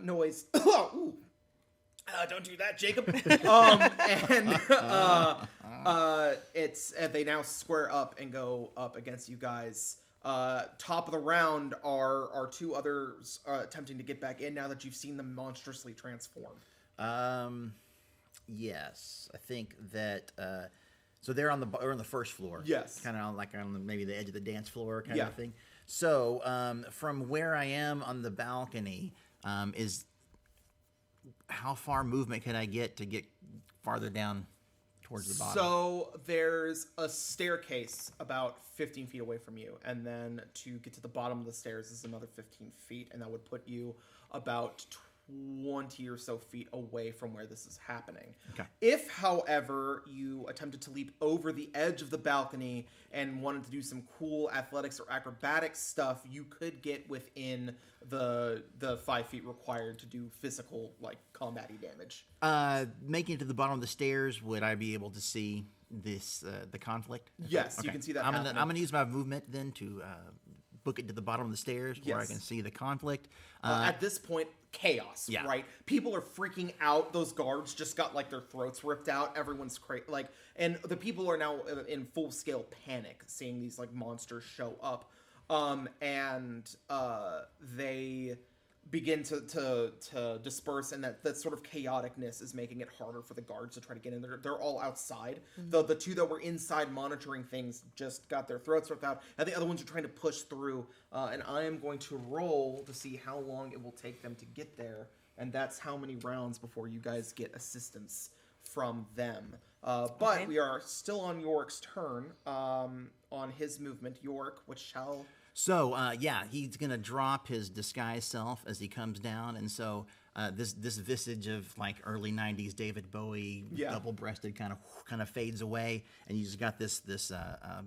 noise. Ooh. Don't do that, Jacob. They now square up and go up against you guys. Top of the round are two others attempting to get back in now that you've seen them monstrously transform. Yes, I think that. So they're on the first floor. Yes. Kind of like on maybe the edge of the dance floor kind Yeah. of thing. So from where I am on the balcony, is how far movement can I get to get farther down towards the bottom? So there's a staircase about 15 feet away from you, and then to get to the bottom of the stairs is another 15 feet, and that would put you about 20 or so feet away from where this is happening. Okay. If, however, you attempted to leap over the edge of the balcony and wanted to do some cool athletics or acrobatic stuff, you could get within the 5 feet required to do physical, like, combat-y damage. Making it to the bottom of the stairs, would I be able to see this the conflict? Yes, you can see that I'm happening. gonna use my movement then to book it to the bottom of the stairs where I Yes. can see the conflict. At this point, chaos, Yeah. right? People are freaking out. Those guards just got like their throats ripped out. Everyone's crazy, and the people are now in full scale panic seeing these like monsters show up, and they begin to disperse, and that sort of chaoticness is making it harder for the guards to try to get in there. They're all outside. The two that were inside monitoring things just got their throats ripped out, and the other ones are trying to push through. And I am going to roll to see how long it will take them to get there, and that's how many rounds before you guys get assistance from them. But Okay. we are still on Yorick's turn. On his movement, Yorick, which shall... So he's gonna drop his disguise self as he comes down, and so this visage of like early '90s David Bowie, Yeah. double-breasted, kind of fades away, and you just got this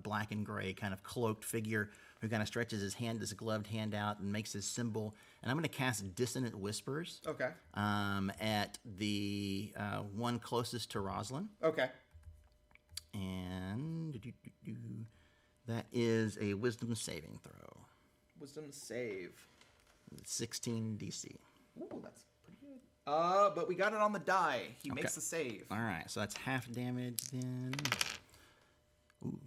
black and gray kind of cloaked figure who kind of stretches his hand, this gloved hand out, and makes his symbol. And I'm gonna cast Dissonant Whispers Okay. at the one closest to Rosalind, Okay. and that is a Wisdom saving throw, Wisdom save. 16 DC. Ooh, that's pretty good. But we got it on the die. He makes a save. All right, so that's half damage then. Ooh.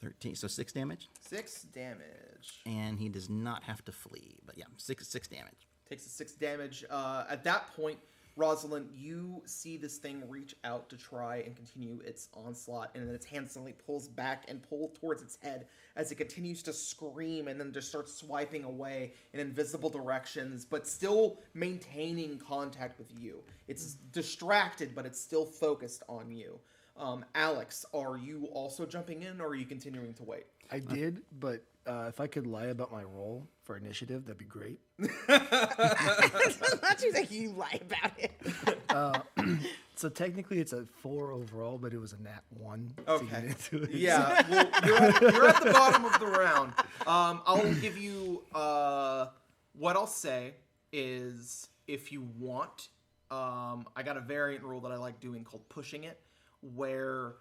13, so 6 damage. 6 damage. And he does not have to flee, but yeah, 6 damage. Takes a 6 damage. At that point, Rosalind, you see this thing reach out to try and continue its onslaught, and then its hand suddenly pulls back and pulls towards its head as it continues to scream and then just starts swiping away in invisible directions, but still maintaining contact with you. It's distracted, but it's still focused on you. Alex, are you also jumping in, or are you continuing to wait? I did, but if I could lie about my roll for initiative, that'd be great. Not you think you lie about it. So technically, it's a 4 overall, but it was a nat 1 to Okay. get into it. Yeah, well, you're at the bottom of the round. I'll give you what I'll say is if you want I got a variant rule that I like doing called pushing it, where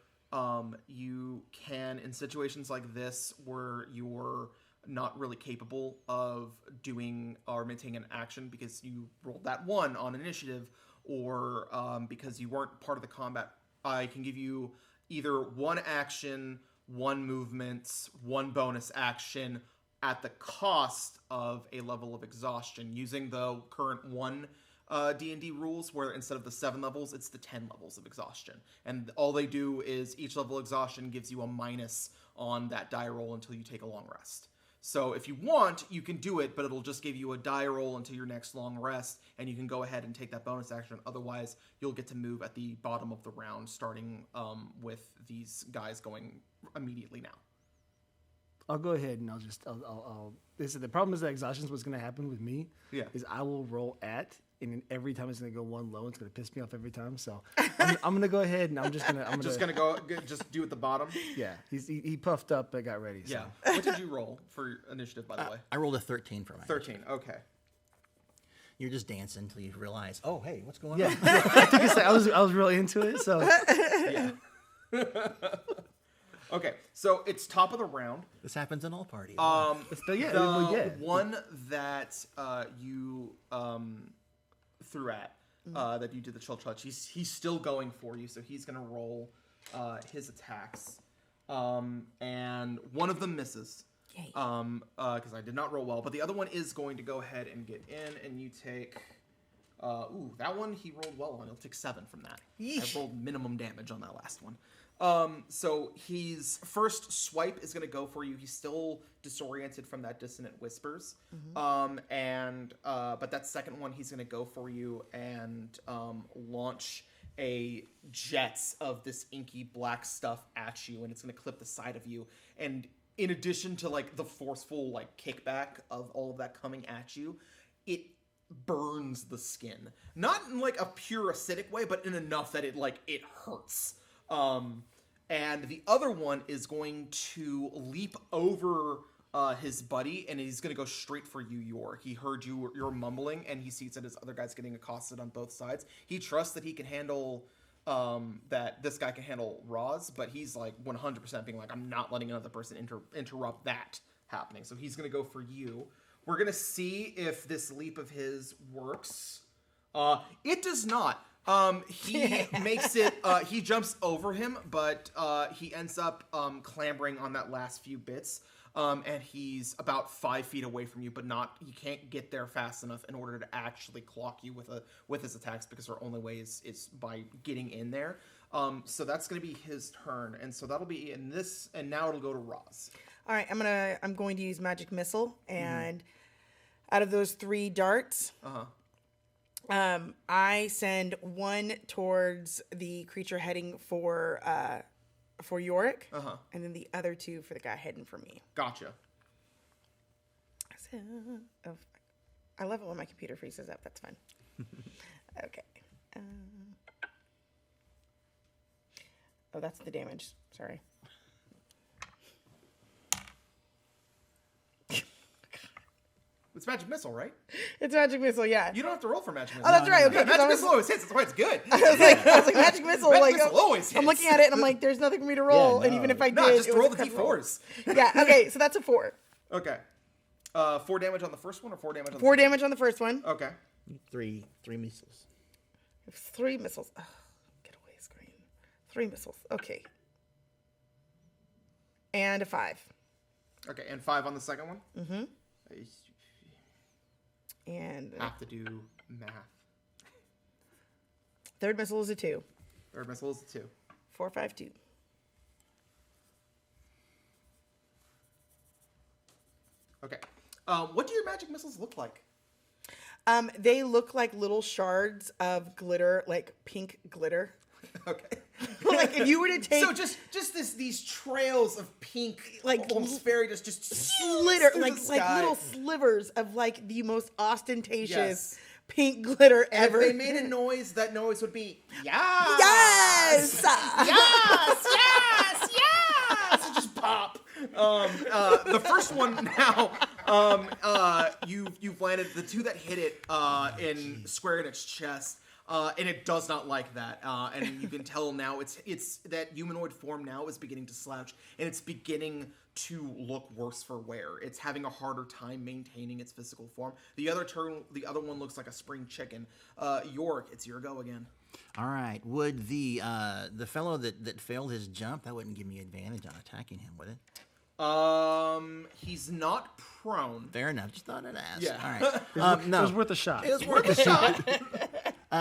you can, in situations like this where you're not really capable of doing or maintaining an action because you rolled that 1 on initiative, or because you weren't part of the combat, I can give you either 1 action, 1 movement, 1 bonus action at the cost of a level of exhaustion, using the current 1 D&D rules, where instead of the 7 levels, it's the 10 levels of exhaustion. And all they do is each level of exhaustion gives you a minus on that die roll until you take a long rest. So if you want, you can do it, but it'll just give you a die roll until your next long rest, and you can go ahead and take that bonus action. Otherwise, you'll get to move at the bottom of the round, starting with these guys going immediately now. I'll go ahead and I'll the problem is that exhaustion is what's going to happen with me. Yeah. Is I will roll at, and then every time it's going to go 1 low. It's going to piss me off every time. So I'm going to go ahead and I'm just gonna go just do at the bottom. Yeah. He puffed up but got ready. So. Yeah. What did you roll for initiative, by the way? I rolled a 13 for my 13. Okay. You're just dancing until you realize, oh, hey, what's going Yeah. on? I took a sec. I was really into it. So Yeah. Okay, so it's top of the round. This happens in all parties. The one that you threw at, that you did the chill touch, he's still going for you, so he's gonna roll his attacks, and one of them misses. Yay. Because I did not roll well, but the other one is going to go ahead and get in, and you take. That one he rolled well on. He'll take 7 from that. Yeesh. I rolled minimum damage on that last one. So his first swipe is going to go for you. He's still disoriented from that dissonant whispers. But that second one, he's going to go for you and launch a jets of this inky black stuff at you, and it's going to clip the side of you. And in addition to like the forceful like kickback of all of that coming at you, it burns the skin. Not in like a pure acidic way, but in enough that it hurts. And the other one is going to leap over his buddy, and he's going to go straight for you, Yor. He heard you're mumbling, and he sees that his other guy's getting accosted on both sides. He trusts that he can handle, that this guy can handle Roz, but he's like 100% being like, I'm not letting another person interrupt that happening. So he's going to go for you. We're going to see if this leap of his works. It does not. He makes it, he jumps over him, but he ends up clambering on that last few bits. And he's about 5 feet away from you, but he can't get there fast enough in order to actually clock you with his attacks, because our only way is by getting in there. So that's going to be his turn. And so that'll be in this, and now it'll go to Roz. All right, I'm going to use magic missile, and out of those 3 darts, I send 1 towards the creature heading for Yorick, and then the other 2 for the guy heading for me. Gotcha. So, I love it when my computer freezes up. That's fun. Okay. That's the damage. Sorry. It's magic missile, right? It's magic missile, yeah. You don't have to roll for magic missile. Oh, that's right. Okay, Yeah, 'cause magic missile always hits. That's why it's good. I was like magic missile. Magic like, missile always I'm hits. looking at it and I'm like, there's nothing for me to roll. Yeah, And even if I did, No, just it roll was the a crap roll. d4s. Yeah. Okay. So that's a 4. Okay. 4 damage on the first one, or 4 damage on the 4 second? damage on the first one. Okay. 3 missiles. 3 missiles. Oh, get away, screen. 3 missiles. Okay. And a 5. Okay, and 5 on the second one? Mm-hmm. And Have to do math. third missile is a 2. Third missile is a 2. 4, 5, 2. Okay. What do your magic missiles look like? They look like little shards of glitter, like pink glitter. Okay. Like if you were to take So just these trails of pink, Like, almost fairy dust, just glitter, through like the sky. little slivers of like the most ostentatious Yes. pink glitter If ever. they made a noise, that noise would be yes, Yes! yes, yes, yes. It just pop. The first one now, you've landed the 2 that hit it square in its chest. and it does not like that. And you can tell now it's that humanoid form now is beginning to slouch, and it's beginning to look worse for wear. It's having a harder time maintaining its physical form. The other one looks like a spring chicken. Yorick, it's your go again. All right. Would the fellow that failed his jump, that wouldn't give me advantage on attacking him, would it? He's not prone. Fair enough. Just thought I'd ask. Yeah. All right. No. It was worth a shot. It was worth a shot.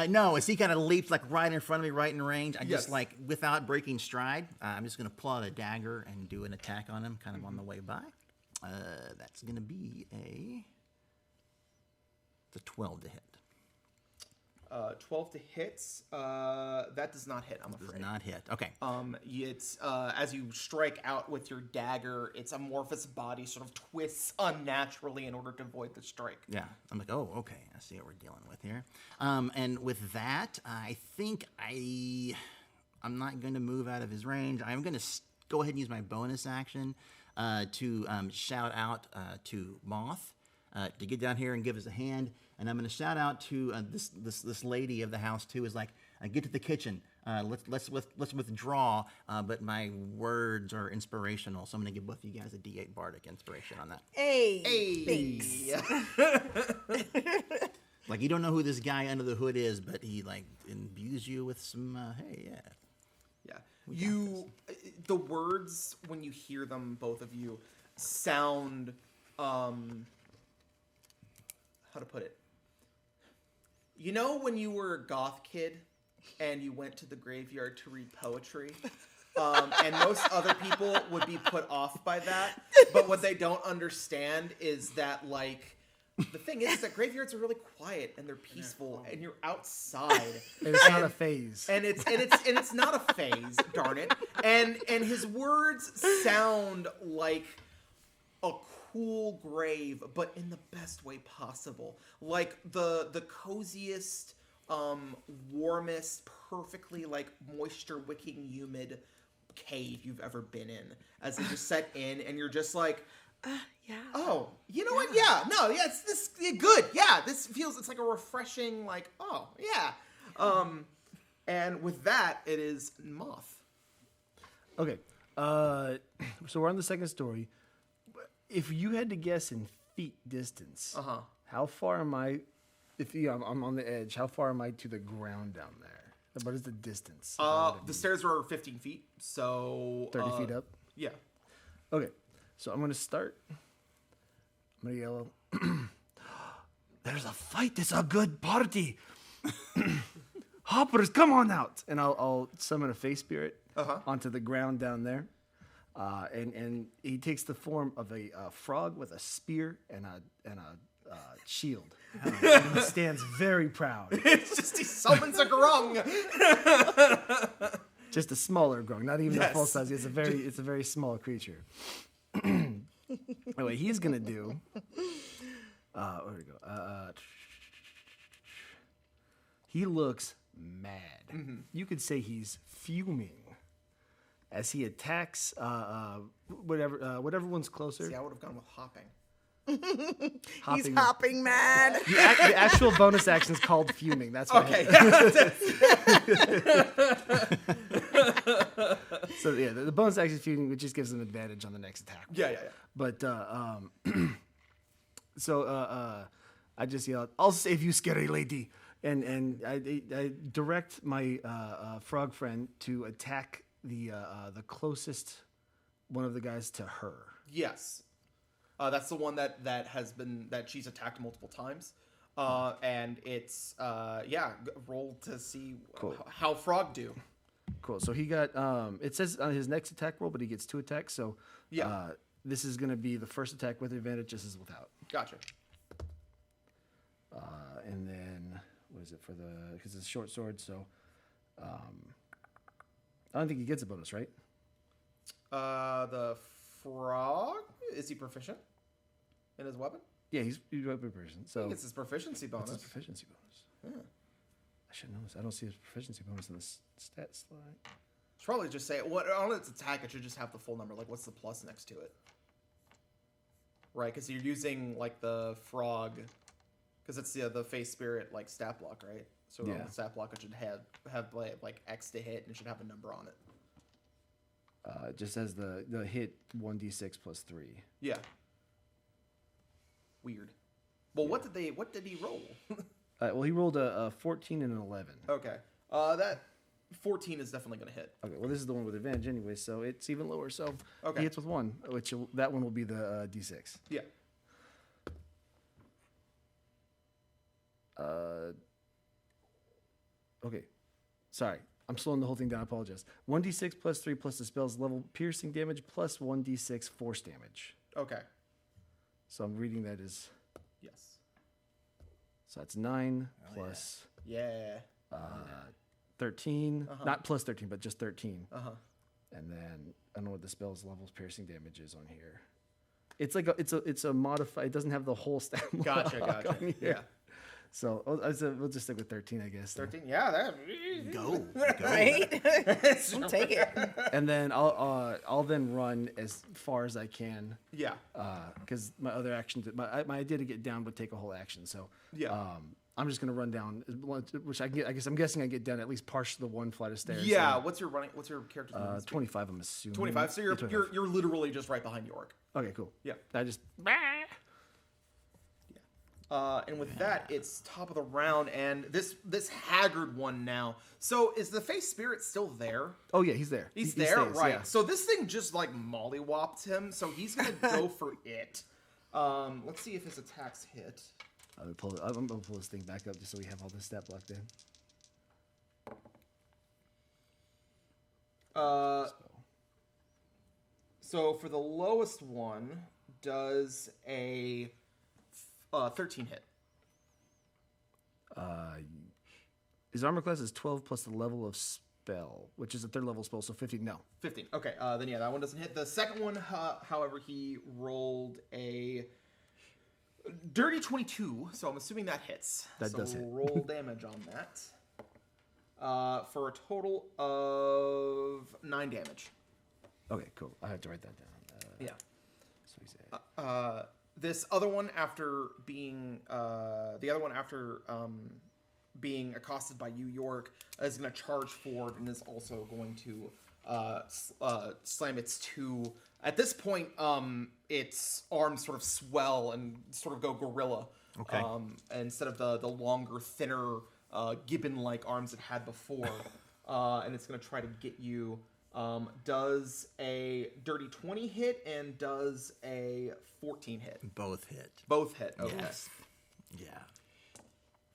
No, as he kind of leaps like right in front of me, right in range, I Yes. just like, without breaking stride, I'm just going to pull out a dagger and do an attack on him kind of on the way by. That's going to be the 12 to hit. 12 to hit. That does not hit, I'm Does afraid. not hit. Okay. It's as you strike out with your dagger, its amorphous body sort of twists unnaturally in order to avoid the strike. Yeah, I'm like, oh, okay, I see what we're dealing with here. And with that, I think I'm not going to move out of his range. I'm going to go ahead and use my bonus action to shout out to Moth to get down here and give us a hand. And I'm going to shout out to this lady of the house too. Is like, get to the kitchen. Let's withdraw. But my words are inspirational, so I'm going to give both of you guys a D8 bardic inspiration on that. Hey, thanks. Like, you don't know who this guy under the hood is, but he like imbues you with some. Hey, yeah. Yeah. The words, when you hear them, both of you, sound, how to put it? You know when you were a goth kid and you went to the graveyard to read poetry? And most other people would be put off by that. But what they don't understand is that, like, the thing is that graveyards are really quiet and they're peaceful and you're outside. It's not a phase. And it's not a phase, darn it. And his words sound like a cool grave, but in the best way possible. Like the coziest, warmest, perfectly like moisture wicking humid cave you've ever been in. As they just set in and you're just like, Yeah. oh, you know what? Yeah, no, yeah, it's this good. Yeah, this feels, it's like a refreshing, like, oh, yeah. And with that, it is Moth. Okay. So we're on the second story. If you had to guess in feet distance, how far am I? I'm on the edge. How far am I to the ground down there? What is the distance? The stairs are 15 feet, so 30 feet up. Yeah. Okay. So I'm gonna start. I'm gonna yell. There's a fight. It's a good party. Hoppers, come on out! And I'll summon a face spirit onto the ground down there. And he takes the form of a frog with a spear and a shield. And he stands very proud. It's just he summons a grung. Just a smaller grung, not even a full Yes. size. It's a very small creature. Anyway, he's gonna do. Where do we go? He looks mad. You could say he's fuming as he attacks whatever one's closer. See, I would have gone with hopping. He's hopping mad. The actual bonus action is called fuming. That's why. Okay. So yeah, the bonus action is fuming, which just gives them advantage on the next attack. Yeah. But I just yelled, "I'll save you, scary lady!" And I direct my frog friend to attack the closest one of the guys to her. Yes. That's the one that she's attacked multiple times. And it's roll to see Cool. how frog do. Cool. So he got it says on his next attack roll, but he gets 2 attacks. So Yeah. this is gonna be the first attack with advantage, just as without. Gotcha. And then what is it for because it's a short sword, so I don't think he gets a bonus, right? The frog, is he proficient in his weapon? Yeah, he's weapon person. So He gets his proficiency bonus. what's his proficiency bonus? Yeah. I should know this. I don't see his proficiency bonus in the stat slide. Should probably just say on its attack. It should just have the full number. Like, what's the plus next to it? Right, because you're using like the frog, because it's the face spirit like stat block, right? So on Yeah. the stat block, it should have like X to hit, and it should have a number on it. It just says the hit 1d6 plus 3. Yeah. Weird. Well, what did he roll? Well, he rolled a 14 and an 11. Okay. That 14 is definitely gonna hit. Okay, well, this is the one with advantage anyway, so it's even lower. So Okay. he hits with 1, that one will be the d6. Yeah. Okay. Sorry. I'm slowing the whole thing down. I apologize. 1d6 plus 3 plus the spell's level piercing damage plus 1d6 force damage. Okay. So I'm reading that as. Yes. So that's 9 plus Yeah. 13. Not plus 13, but just 13. Uh huh. And then I don't know what the spell's level piercing damage is on here. It's like it's a modified. It doesn't have the whole stat block Gotcha. on here. Yeah. So we'll just stick with 13, I guess. then. 13. Yeah. That. Go. Right? I'll take it. And then I'll then run as far as I can. Yeah. Because my other action, my idea to get down would take a whole action. So Yeah. I'm just gonna run down, which I can get. I guess I'm guessing I get down at least partially the one flight of stairs. Yeah. So, What's your character's movement speed? 25. I'm assuming. 25. So Yeah, 25. you're literally just right behind York. Okay, cool. Yeah. I just. And with that, it's top of the round, and this haggard one now. So is the face spirit still there? Oh yeah, he's there. He's He there, stays, right? yeah. So this thing just like mollywopped him, so he's gonna go for it. Let's see if his attacks hit. I'm gonna pull this thing back up just so we have all this stat blocked in. So for the lowest one, does a 13 hit? His armor class is 12 plus the level of spell, which is a 3rd level spell, so 15. No. 15. Okay, then yeah, that one doesn't hit. The second one, however, he rolled a dirty 22, so I'm assuming that hits. That does hit. Roll damage on that. For a total of 9 damage. Okay, cool. I have to write that down. Yeah. So he's at This other one, after being being accosted by you, York, is going to charge forward and is also going to slam its 2. At this point, its arms sort of swell and sort of go gorilla. Okay. Instead of the longer, thinner, gibbon-like arms it had before. And it's going to try to get you. Does a dirty 20 hit and does a 14 hit? Both hit. Both hit. Okay. Yes. Yeah.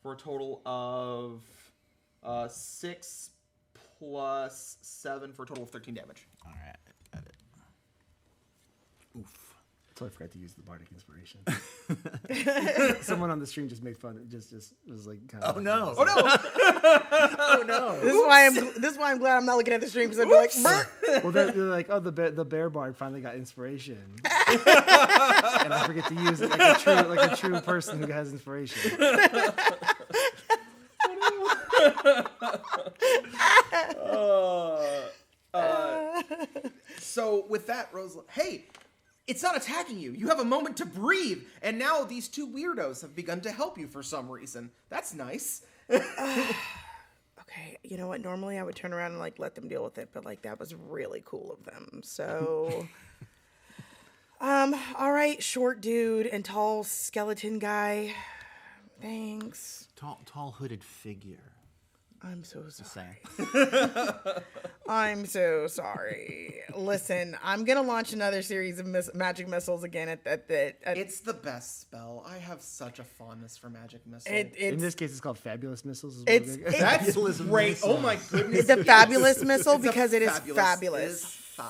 For a total of 6 plus 7 for a total of 13 damage. All right. Got it. Oof. So I forgot to use the bardic inspiration. Someone on the stream just made fun. Just was like, kind of. Oh no. Oh no! Oh no. This is why I'm glad I'm not looking at the stream because I'd be like, "Brr." Well, they're like, oh, the bear bard finally got inspiration, and I forget to use it like a true person who has inspiration. So with that, Rosalind, hey, it's not attacking you. You have a moment to breathe, and now these 2 weirdos have begun to help you for some reason. That's nice. Okay, you know what? Normally I would turn around and like let them deal with it, but like that was really cool of them. So, all right, short dude and tall skeleton guy. Thanks. Tall hooded figure. I'm so Just sorry. saying. I'm so sorry. Listen, I'm gonna launch another series of magic missiles again at It's the best spell. I have such a fondness for magic missile. In it's this case, it's called fabulous missiles. Is what it's- we're gonna- it's- That's great. Oh my goodness. it's a fabulous missile It's a because it is It fabulous.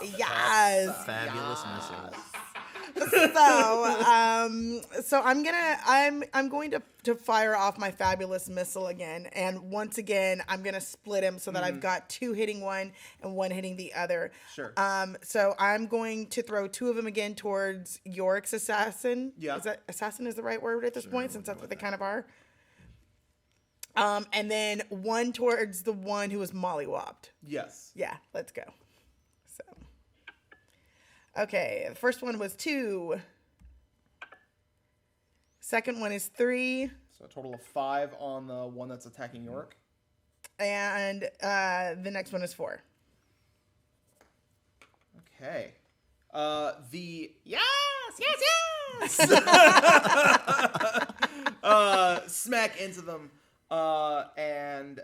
is Yes. Fabulous missiles. So I'm going to fire off my fabulous missile again, and once again I'm gonna split him so that I've got 2 hitting one and 1 hitting the other. Sure. So I'm going to throw 2 of them again towards Yorick's assassin. Yeah. Is that assassin is the right word at this point, since that's what they kind of are. And then 1 towards the one who was mollywopped. Yes. Yeah, let's go. So, okay, the first one was 2. Second one is 3. So a total of 5 on the one that's attacking Yorick. And the next one is 4. Okay. Yes. Smack into them. And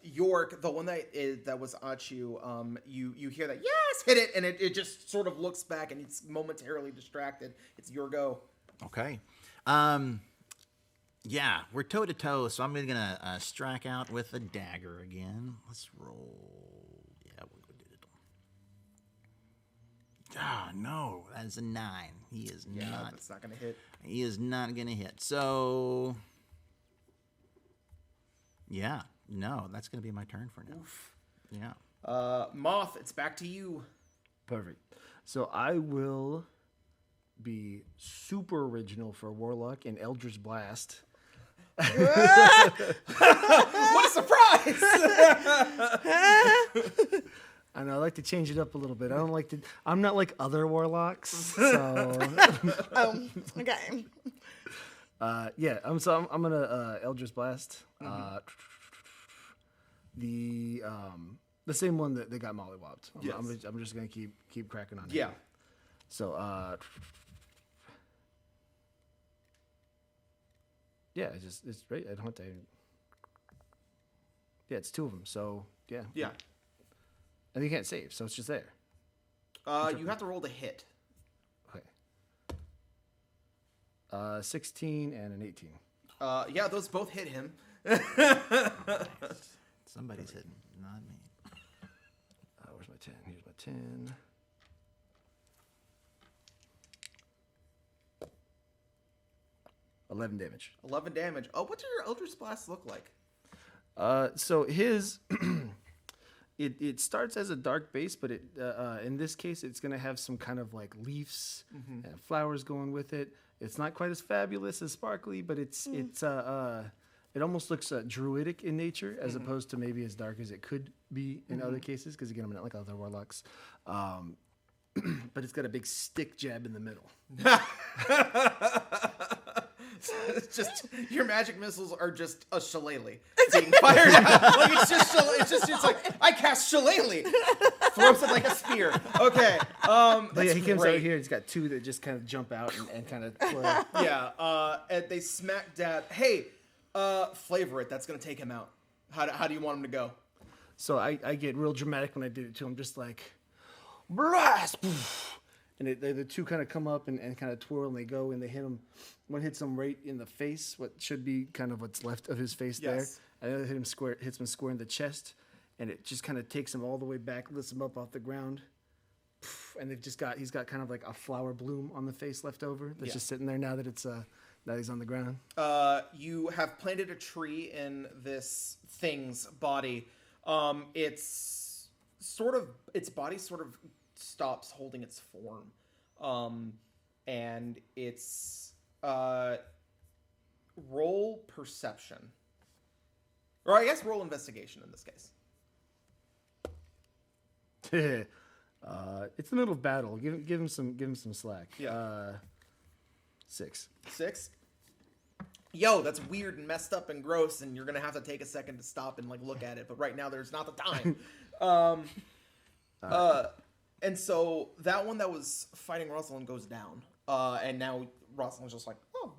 York, the one that was Achu, you hear that, yes, hit it, and it just sort of looks back and it's momentarily distracted. It's your go. Okay. Yeah, we're toe to toe, so I'm gonna strike out with a dagger again. Let's roll. Yeah, we'll go do it. Ah, no, that's a 9. He is not. That's not gonna hit. He is not gonna hit. So, yeah, no, that's gonna be my turn for now. Yeah. Moth, it's back to you. Perfect. So I will be super original for Warlock and Eldritch Blast. What a surprise! I know I like to change it up a little bit. I don't like to. I'm not like other warlocks. So Oh, okay. yeah. I'm gonna Eldritch Blast. The same one that they got mollywopped. Yes. I'm just gonna keep cracking on. Yeah. It. So yeah, it's right. I don't have to. Yeah, it's 2 of them. So yeah. Yeah. And you can't save, so it's just there. You have to roll to hit. Okay. 16 and an 18. Yeah, those both hit him. Somebody's hitting, not me. Where's my 10? Here's my 10. $11 damage. 11 damage. Oh, what do your Eldritch Blasts look like? So his, it starts as a dark base, but it in this case it's gonna have some kind of like leaves and flowers going with it. It's not quite as fabulous as sparkly, but it almost looks druidic in nature as opposed to maybe as dark as it could be in other cases. Because again, I'm not like other warlocks. But it's got a big stick jab in the middle. It's just your magic missiles are just a shillelagh being fired out. Like it's like I cast shillelagh, throws it like a spear. Okay, But yeah, he comes great. out here. He's got 2 that just kind of jump out and kind of play. Yeah, and they smack dab. Hey, flavor it. That's gonna take him out. How do you want him to go? So I get real dramatic when I did it to him, just like blast, and the 2 kind of come up and kind of twirl, and they go and they hit him. One hits him right in the face, what should be kind of what's left of his face Yes. there. And the other hits him square in the chest, and it just kind of takes him all the way back, lifts him up off the ground. And he's got kind of like a flower bloom on the face left over that's just sitting there now that that he's on the ground. You have planted a tree in this thing's body. Its body sort of stops holding its form. And it's roll perception. Or I guess roll investigation in this case. It's the middle of battle. Give him some slack. Yeah. 6. 6. Yo, that's weird and messed up and gross, and you're gonna have to take a second to stop and like look at it. But right now, there's not the time. And so that one that was fighting Rosalind goes down, and now Rosalind's just like, oh,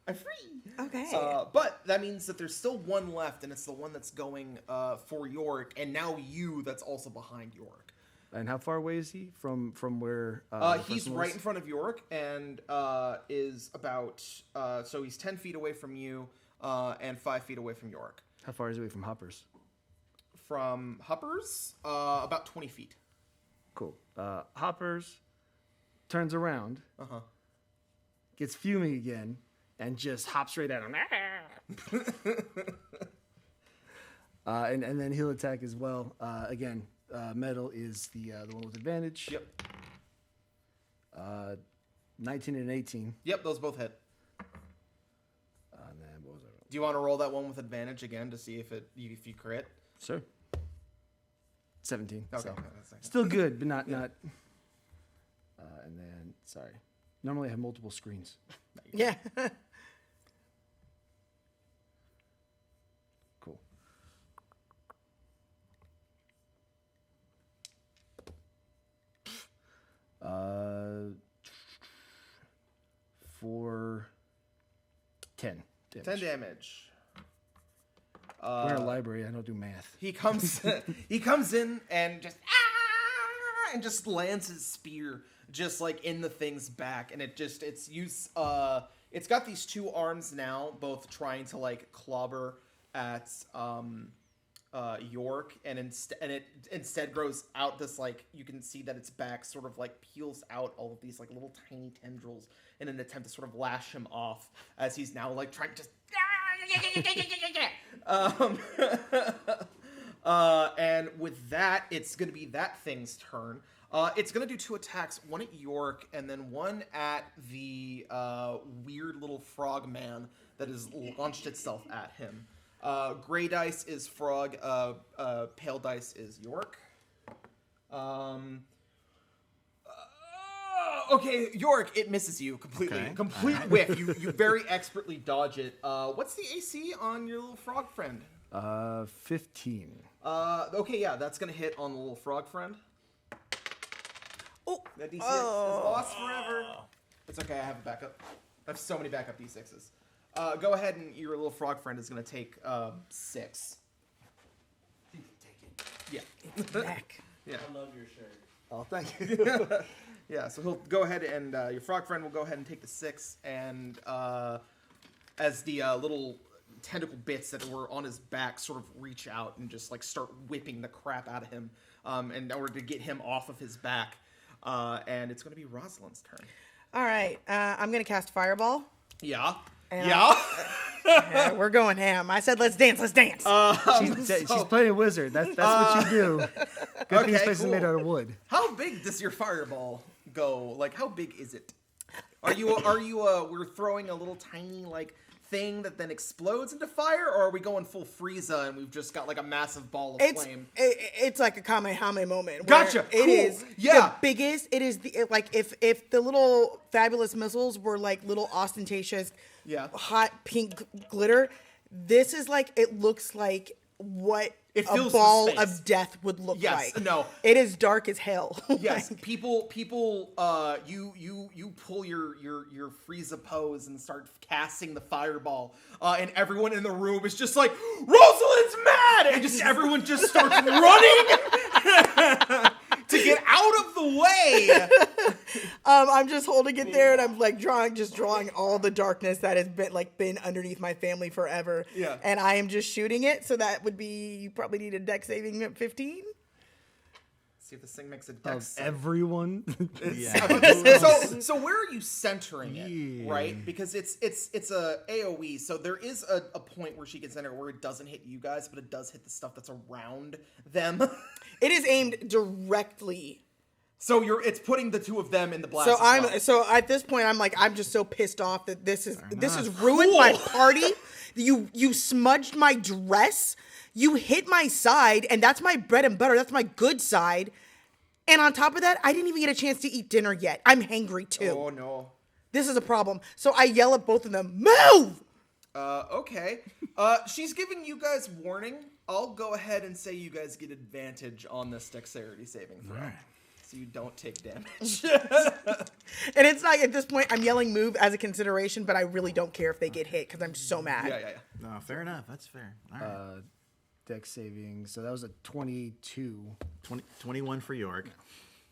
I'm free. Okay. But that means that there's still one left, and it's the one that's going for Yorick, and now that's also behind Yorick. And how far away is he from where? He's right in front of Yorick and is about so he's 10 feet away from you and 5 feet away from Yorick. How far is he away from Hoppers? From Huppers, about 20 feet. Cool. Hoppers turns around, gets fuming again, and just hops right at him. And then he'll attack as well. Again, metal is the one with advantage. Yep. 19 and 18. Yep, those both hit. And then what was I rolling? Do you want to roll that one with advantage again to see if you crit? Sir. 17. Okay. So. That's okay. Still good, but not. And then sorry. Normally I have multiple screens. Yeah. For 10 damage. 10 damage. We're in a library. I don't do math. He comes he comes in and just lands his spear just like in the thing's back, and it's got these two arms now, both trying to like clobber at York, and it instead grows out this, like, you can see that its back sort of like peels out all of these like little tiny tendrils in an attempt to sort of lash him off as he's now like trying to just and with that, it's going to be that thing's turn. It's going to do 2 attacks, one at York and then one at the weird little frog man that has launched itself at him. Gray dice is Frog, pale dice is York. Okay, York, it misses you completely. Okay. Complete whiff. You very expertly dodge it. What's the AC on your little frog friend? 15. Okay, yeah, that's gonna hit on the little frog friend. Oh, That D6 is lost forever. It's okay, I have a backup. I have so many backup D6s. Go ahead, and your little frog friend is gonna take 6. Take it. Yeah. it's back. Yeah. I love your shirt. Oh, thank you. Yeah, so he'll go ahead and your frog friend will go ahead and take the 6, and as the little tentacle bits that were on his back sort of reach out and just like start whipping the crap out of him, in order to get him off of his back, and it's going to be Rosalind's turn. All right, I'm gonna cast Fireball. Yeah. And Yeah. Yeah, we're going ham. I said, let's dance. Let's dance. She's playing a wizard. That's what you do. Good thing okay, space is made cool. out of wood. How big does your fireball go? Like, how big is it? Are you we're throwing a little tiny like thing that then explodes into fire, or are we going full Frieza and we've just got like a massive ball of flame? It's like a Kamehameha moment. Gotcha, It cool, is yeah. the biggest. It is like if the little fabulous missiles were like little ostentatious, Yeah. hot pink glitter. This is like, it looks like what It a fills the ball space. of death would look Yes, like. no. It is dark as hell. Yes, Like, people, you pull your Frieza pose and start casting the fireball, and everyone in the room is just like, Rosalind's mad, and just everyone just starts running to get out of the way. I'm just holding it there, and I'm like drawing all the darkness that has been underneath my family forever. Yeah. And I am just shooting it. So that would be, you probably need a dex saving at 15. See if this thing makes a Of dex save. everyone. So where are you centering it, Yeah. right? Because it's a AoE, so there is a point where she can center where it doesn't hit you guys, but it does hit the stuff that's around them. It is aimed directly. So it's putting the two of them in the blast. as well. So at this point I'm just so pissed off that this has ruined my party. You smudged my dress. You hit my side, and that's my bread and butter. That's my good side. And on top of that, I didn't even get a chance to eat dinner yet. I'm hangry too. Oh no. This is a problem. So I yell at both of them, move! Okay. She's giving you guys warning. I'll go ahead and say you guys get advantage on this dexterity saving throw. So you don't take damage. And it's like, at this point, I'm yelling move as a consideration, but I really don't care if they get hit because I'm so mad. Yeah. No, fair enough. That's fair. All right. Dex saving. So that was a 22. 21 for York.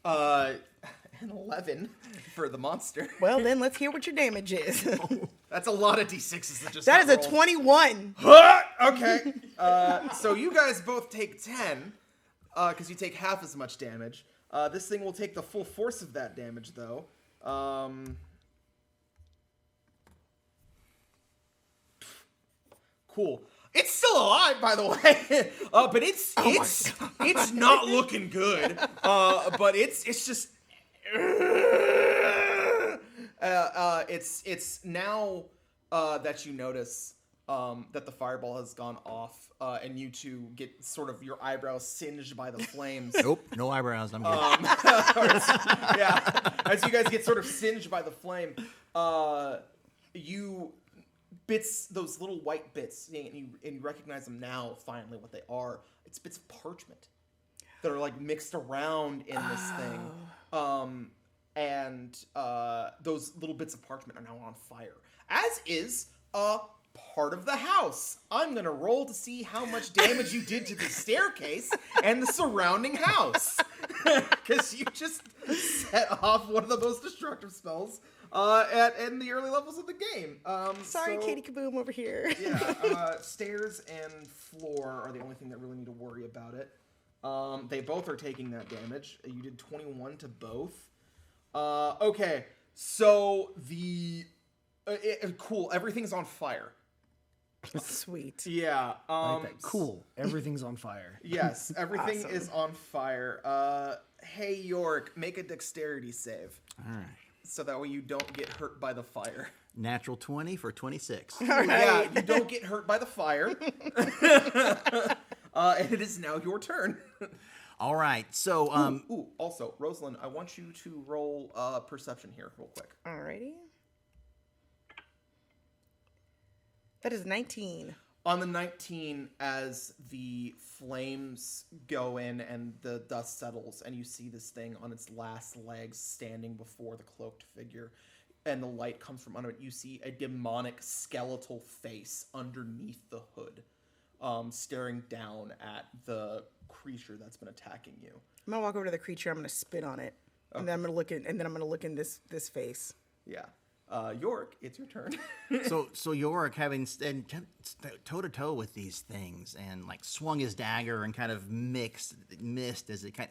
And 11 for the monster. Well, then let's hear what your damage is. That's a lot of d6s that just That is got a rolled. 21. Okay. So you guys both take 10, because you take half as much damage. This thing will take the full force of that damage, though. Cool. It's still alive, by the way. But it's not looking good. But it's just. It's now that you notice that the fireball has gone off, and you two get sort of your eyebrows singed by the flames. Nope, no eyebrows. I'm good. Yeah, as you guys get sort of singed by the flame, you bits, those little white bits, and you recognize them now. Finally, what they are? It's bits of parchment that are like mixed around in this thing. and those little bits of parchment are now on fire, as is a part of the house. I'm gonna roll to see how much damage you did to the staircase and the surrounding house, because you just set off one of the most destructive spells in the early levels of the game. Sorry, so- Katie Kaboom over here. yeah, stairs and floor are the only thing that really need to worry about it. They both are taking that damage. You did 21 to both. Okay, so cool. Everything's on fire. Sweet. Yeah. I like that. Cool. Everything's on fire. Yes, everything Awesome. is on fire. Hey York, make a dexterity save All right. so that way you don't get hurt by the fire. Natural 20 for 26. Yeah, you don't get hurt by the fire. And it is now your turn. All right. So, Ooh, also, Rosalind, I want you to roll perception here real quick. Alrighty. That is 19. On the 19, as the flames go in and the dust settles, and you see this thing on its last legs standing before the cloaked figure, and the light comes from under it, you see a demonic skeletal face underneath the hood, staring down at the creature that's been attacking you. I'm gonna walk over to the creature. I'm gonna spit on it, and then I'm gonna look in. And then I'm gonna look in this face. Yeah. York, it's your turn. so Yorick, having stood toe to toe with these things, and like swung his dagger and kind of missed as it kind,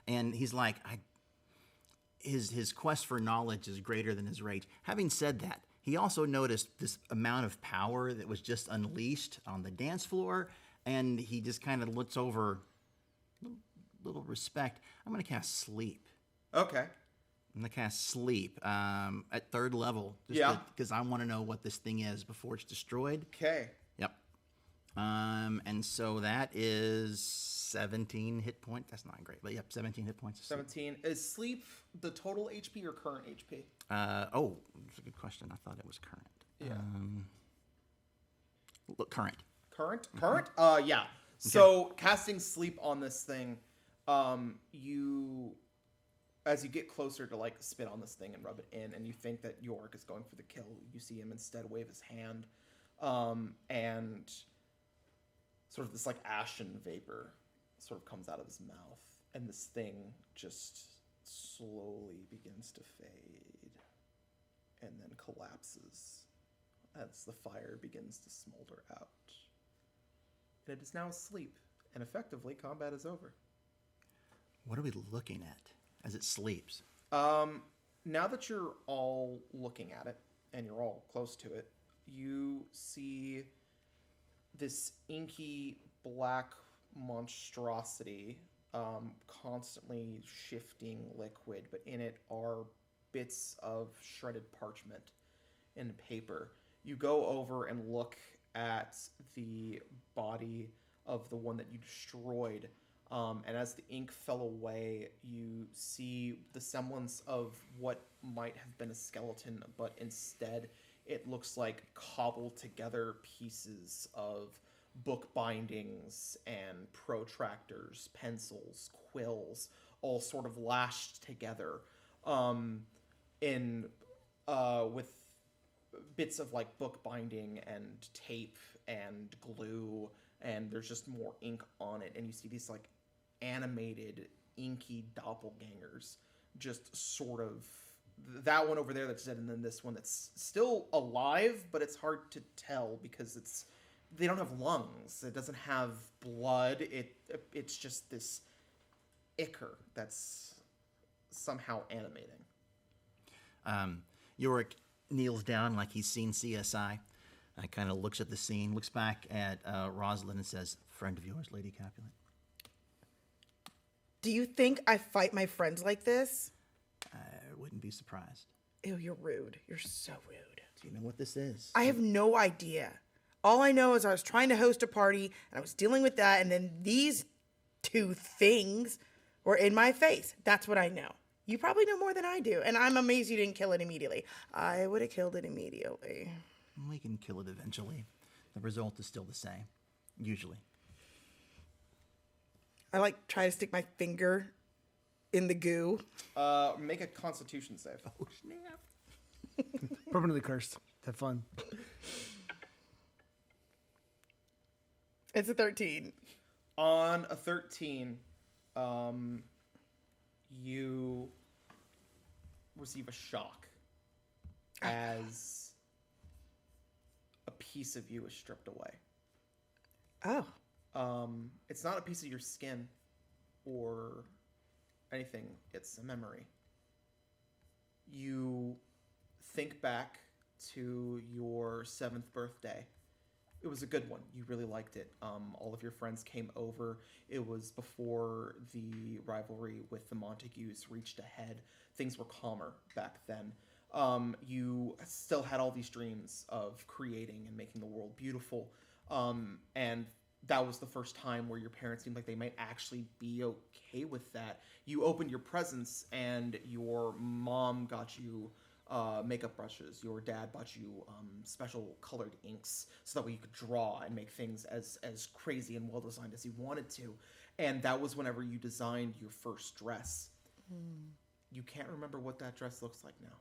and he's like, his quest for knowledge is greater than his rage. Having said that, he also noticed this amount of power that was just unleashed on the dance floor, and he just kind of looks over, little respect. I'm gonna cast sleep. Okay. I'm gonna cast sleep at 3rd level. Yeah. Because I want to know what this thing is before it's destroyed. Okay. Yep. And so that is 17 hit points. That's not great, but yep, 17 hit points. 17. Is sleep the total HP or current HP? Oh, that's a good question. I thought it was current. Yeah. Look, current. Current? Current? Yeah. So casting sleep on this thing, as you get closer to like spit on this thing and rub it in, and you think that York is going for the kill, you see him instead wave his hand, and sort of this like ashen vapor sort of comes out of his mouth, and this thing just slowly begins to fade, and then collapses as the fire begins to smolder out. And it is now asleep, and effectively combat is over. What are we looking at as it sleeps? Now that you're all looking at it, and you're all close to it, you see this inky black monstrosity, constantly shifting liquid, but in it are bits of shredded parchment and paper. You go over and look at the body of the one that you destroyed, and as the ink fell away, you see the semblance of what might have been a skeleton, but instead it looks like cobbled together pieces of book bindings and protractors, pencils, quills, all sort of lashed together, with bits of like book binding and tape and glue, and there's just more ink on it, and you see these like animated inky doppelgangers just sort of, that one over there that's dead, and then this one that's still alive, but it's hard to tell because they don't have lungs, it doesn't have blood, it's just this ichor that's somehow animating. Yorick kneels down like he's seen CSI. Kind of looks at the scene, looks back at Rosalind and says, "Friend of yours, Lady Capulet?" Do you think I fight my friends like this? I wouldn't be surprised. Ew, you're rude. You're so rude. Do you know what this is? I have no idea. All I know is I was trying to host a party and I was dealing with that, and then these two things were in my face. That's what I know. You probably know more than I do, and I'm amazed you didn't kill it immediately. I would have killed it immediately. We can kill it eventually. The result is still the same, usually. I like try to stick my finger in the goo. Make a Constitution save. Oh, snap. Permanently cursed. Have fun. It's a 13. On a 13, you receive a shock as a piece of you is stripped away. Oh. It's not a piece of your skin or anything. It's a memory. You think back to your 7th birthday. It was a good one. You really liked it. All of your friends came over. It was before the rivalry with the Montagues reached a head. Things were calmer back then. You still had all these dreams of creating and making the world beautiful. And that was the first time where your parents seemed like they might actually be okay with that. You opened your presents and your mom got you makeup brushes. Your dad bought you special colored inks so that way you could draw and make things as crazy and well designed as you wanted to. And that was whenever you designed your first dress. You can't remember what that dress looks like now.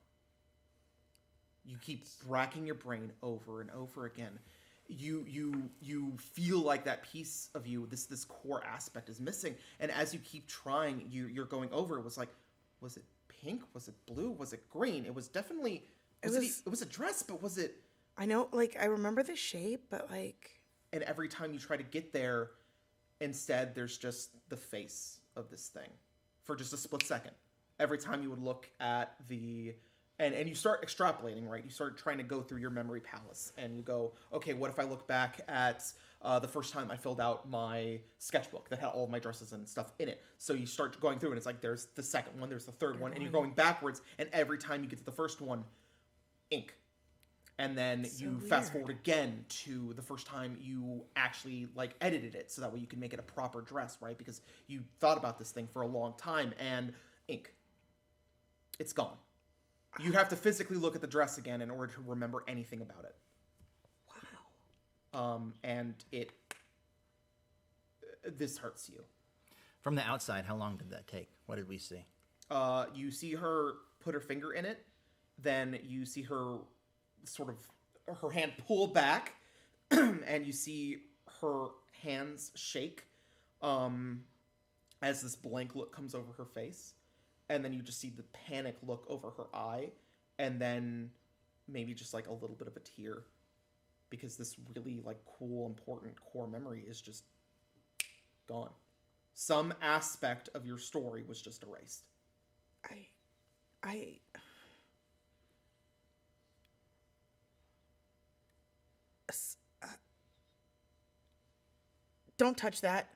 You keep racking your brain over and over again. You feel like that piece of you, this core aspect is missing. And as you keep trying, you're going over. It was like, was it pink? Was it blue? Was it green? It was definitely. It was a dress, but was it? I know, like, I remember the shape, but like. And every time you try to get there, instead there's just the face of this thing, for just a split second. Every time you would look at the. And you start extrapolating, right? You start trying to go through your memory palace, and you go, okay, what if I look back at the first time I filled out my sketchbook that had all of my dresses and stuff in it? So you start going through, and it's like there's the second one, there's the third one, and you're going backwards, and every time you get to the first one, ink. And then you fast forward again to the first time you actually like edited it, so that way you can make it a proper dress, right? Because you thought about this thing for a long time, and ink. It's gone. You have to physically look at the dress again in order to remember anything about it. Wow. And this hurts you. From the outside, how long did that take? What did we see? You see her put her finger in it. Then you see her sort of, her hand pull back. And you see her hands shake as this blank look comes over her face. And then you just see the panic look over her eye, and then maybe just like a little bit of a tear, because this really like cool, important core memory is just gone. Some aspect of your story was just erased. Don't touch that.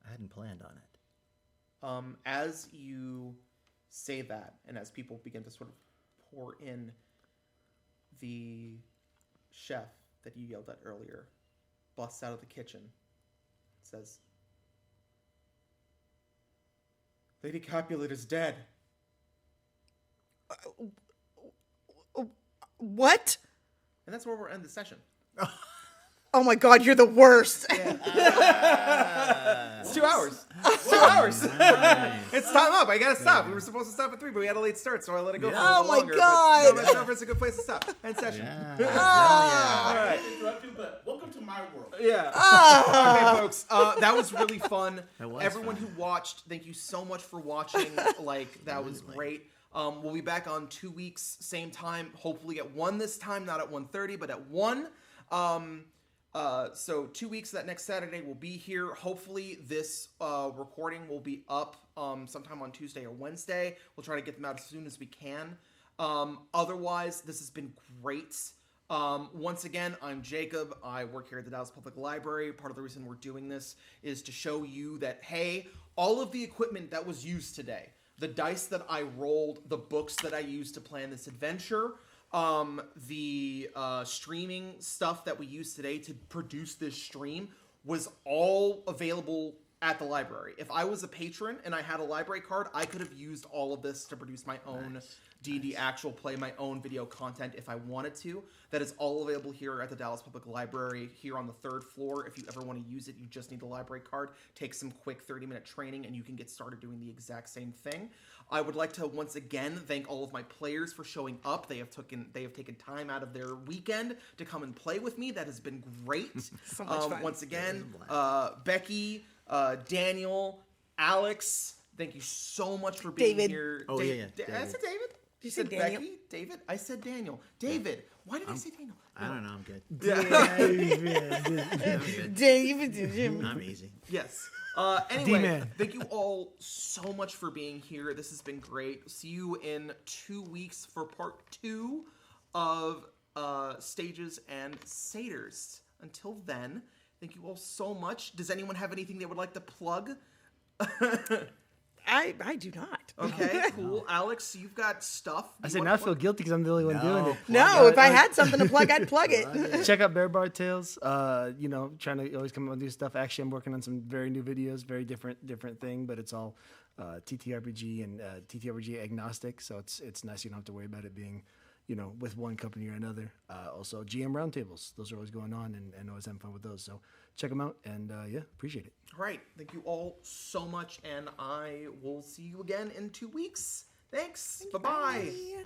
I hadn't planned on it. As you say that, and as people begin to sort of pour in, the chef that you yelled at earlier busts out of the kitchen and says, Lady Capulet is dead. What? And that's where we'll end the session. Oh my god, you're the worst. It's 2 hours. It's 2 hours. It's time up. I gotta stop. We were supposed to stop at 3, but we had a late start, so I let it go for a Oh little my longer. God. But, no, that's it's a good place to stop. End session. Yeah. All right. I interrupt you, but welcome to my world. Yeah. Okay, folks. That was really fun. That was Everyone fun. who watched, thank you so much for watching. Like, that was great. We'll be back on 2 weeks, same time. Hopefully at 1 this time, not at 1:30, but at 1. So 2 weeks, that next Saturday will be here. Hopefully this recording will be up sometime on Tuesday or Wednesday. We'll try to get them out as soon as we can. Otherwise, this has been great. Once again, I'm Jacob. I work here at the Dallas Public Library. Part of the reason we're doing this is to show you that, hey, all of the equipment that was used today, the dice that I rolled, the books that I used to plan this adventure, the streaming stuff that we used today to produce this stream was all available at the library. If I was a patron and I had a library card, I could have used all of this to produce my own D&D actual play, my own video content if I wanted to. That is all available here at the Dallas Public Library here on the 3rd floor. If you ever want to use it, you just need the library card. Take some quick 30-minute training and you can get started doing the exact same thing. I would like to once again thank all of my players for showing up. They have taken time out of their weekend to come and play with me. That has been great. So much fun. Once again, Becky, Daniel, Alex, thank you so much for being David. here. Oh, David. yeah, I said David? You said said Daniel? Becky? David? I said Daniel. David. Why did I say Daniel? I don't know. I'm good. David. I'm easy. Yes. Anyway, D-Man. thank you all so much for being here. This has been great. See you in 2 weeks for part 2 of Stages and Satyrs. Until then, thank you all so much. Does anyone have anything they would like to plug? I do not. Okay, cool. Alex, you've got stuff. I You say wanna now I plug? feel guilty because I'm the only one doing it. No, if I had something to plug, I'd plug it. Check out Bear Bar Tales. You know, trying to always come up with new stuff. Actually, I'm working on some very new videos, very different thing, but it's all TTRPG and TTRPG agnostic. So it's nice. You don't have to worry about it being, you know, with one company or another. Also, GM roundtables. Those are always going on, and always having fun with those. So check them out, and yeah, appreciate it. All right. Thank you all so much, and I will see you again in 2 weeks. Thanks. Bye-bye. Bye.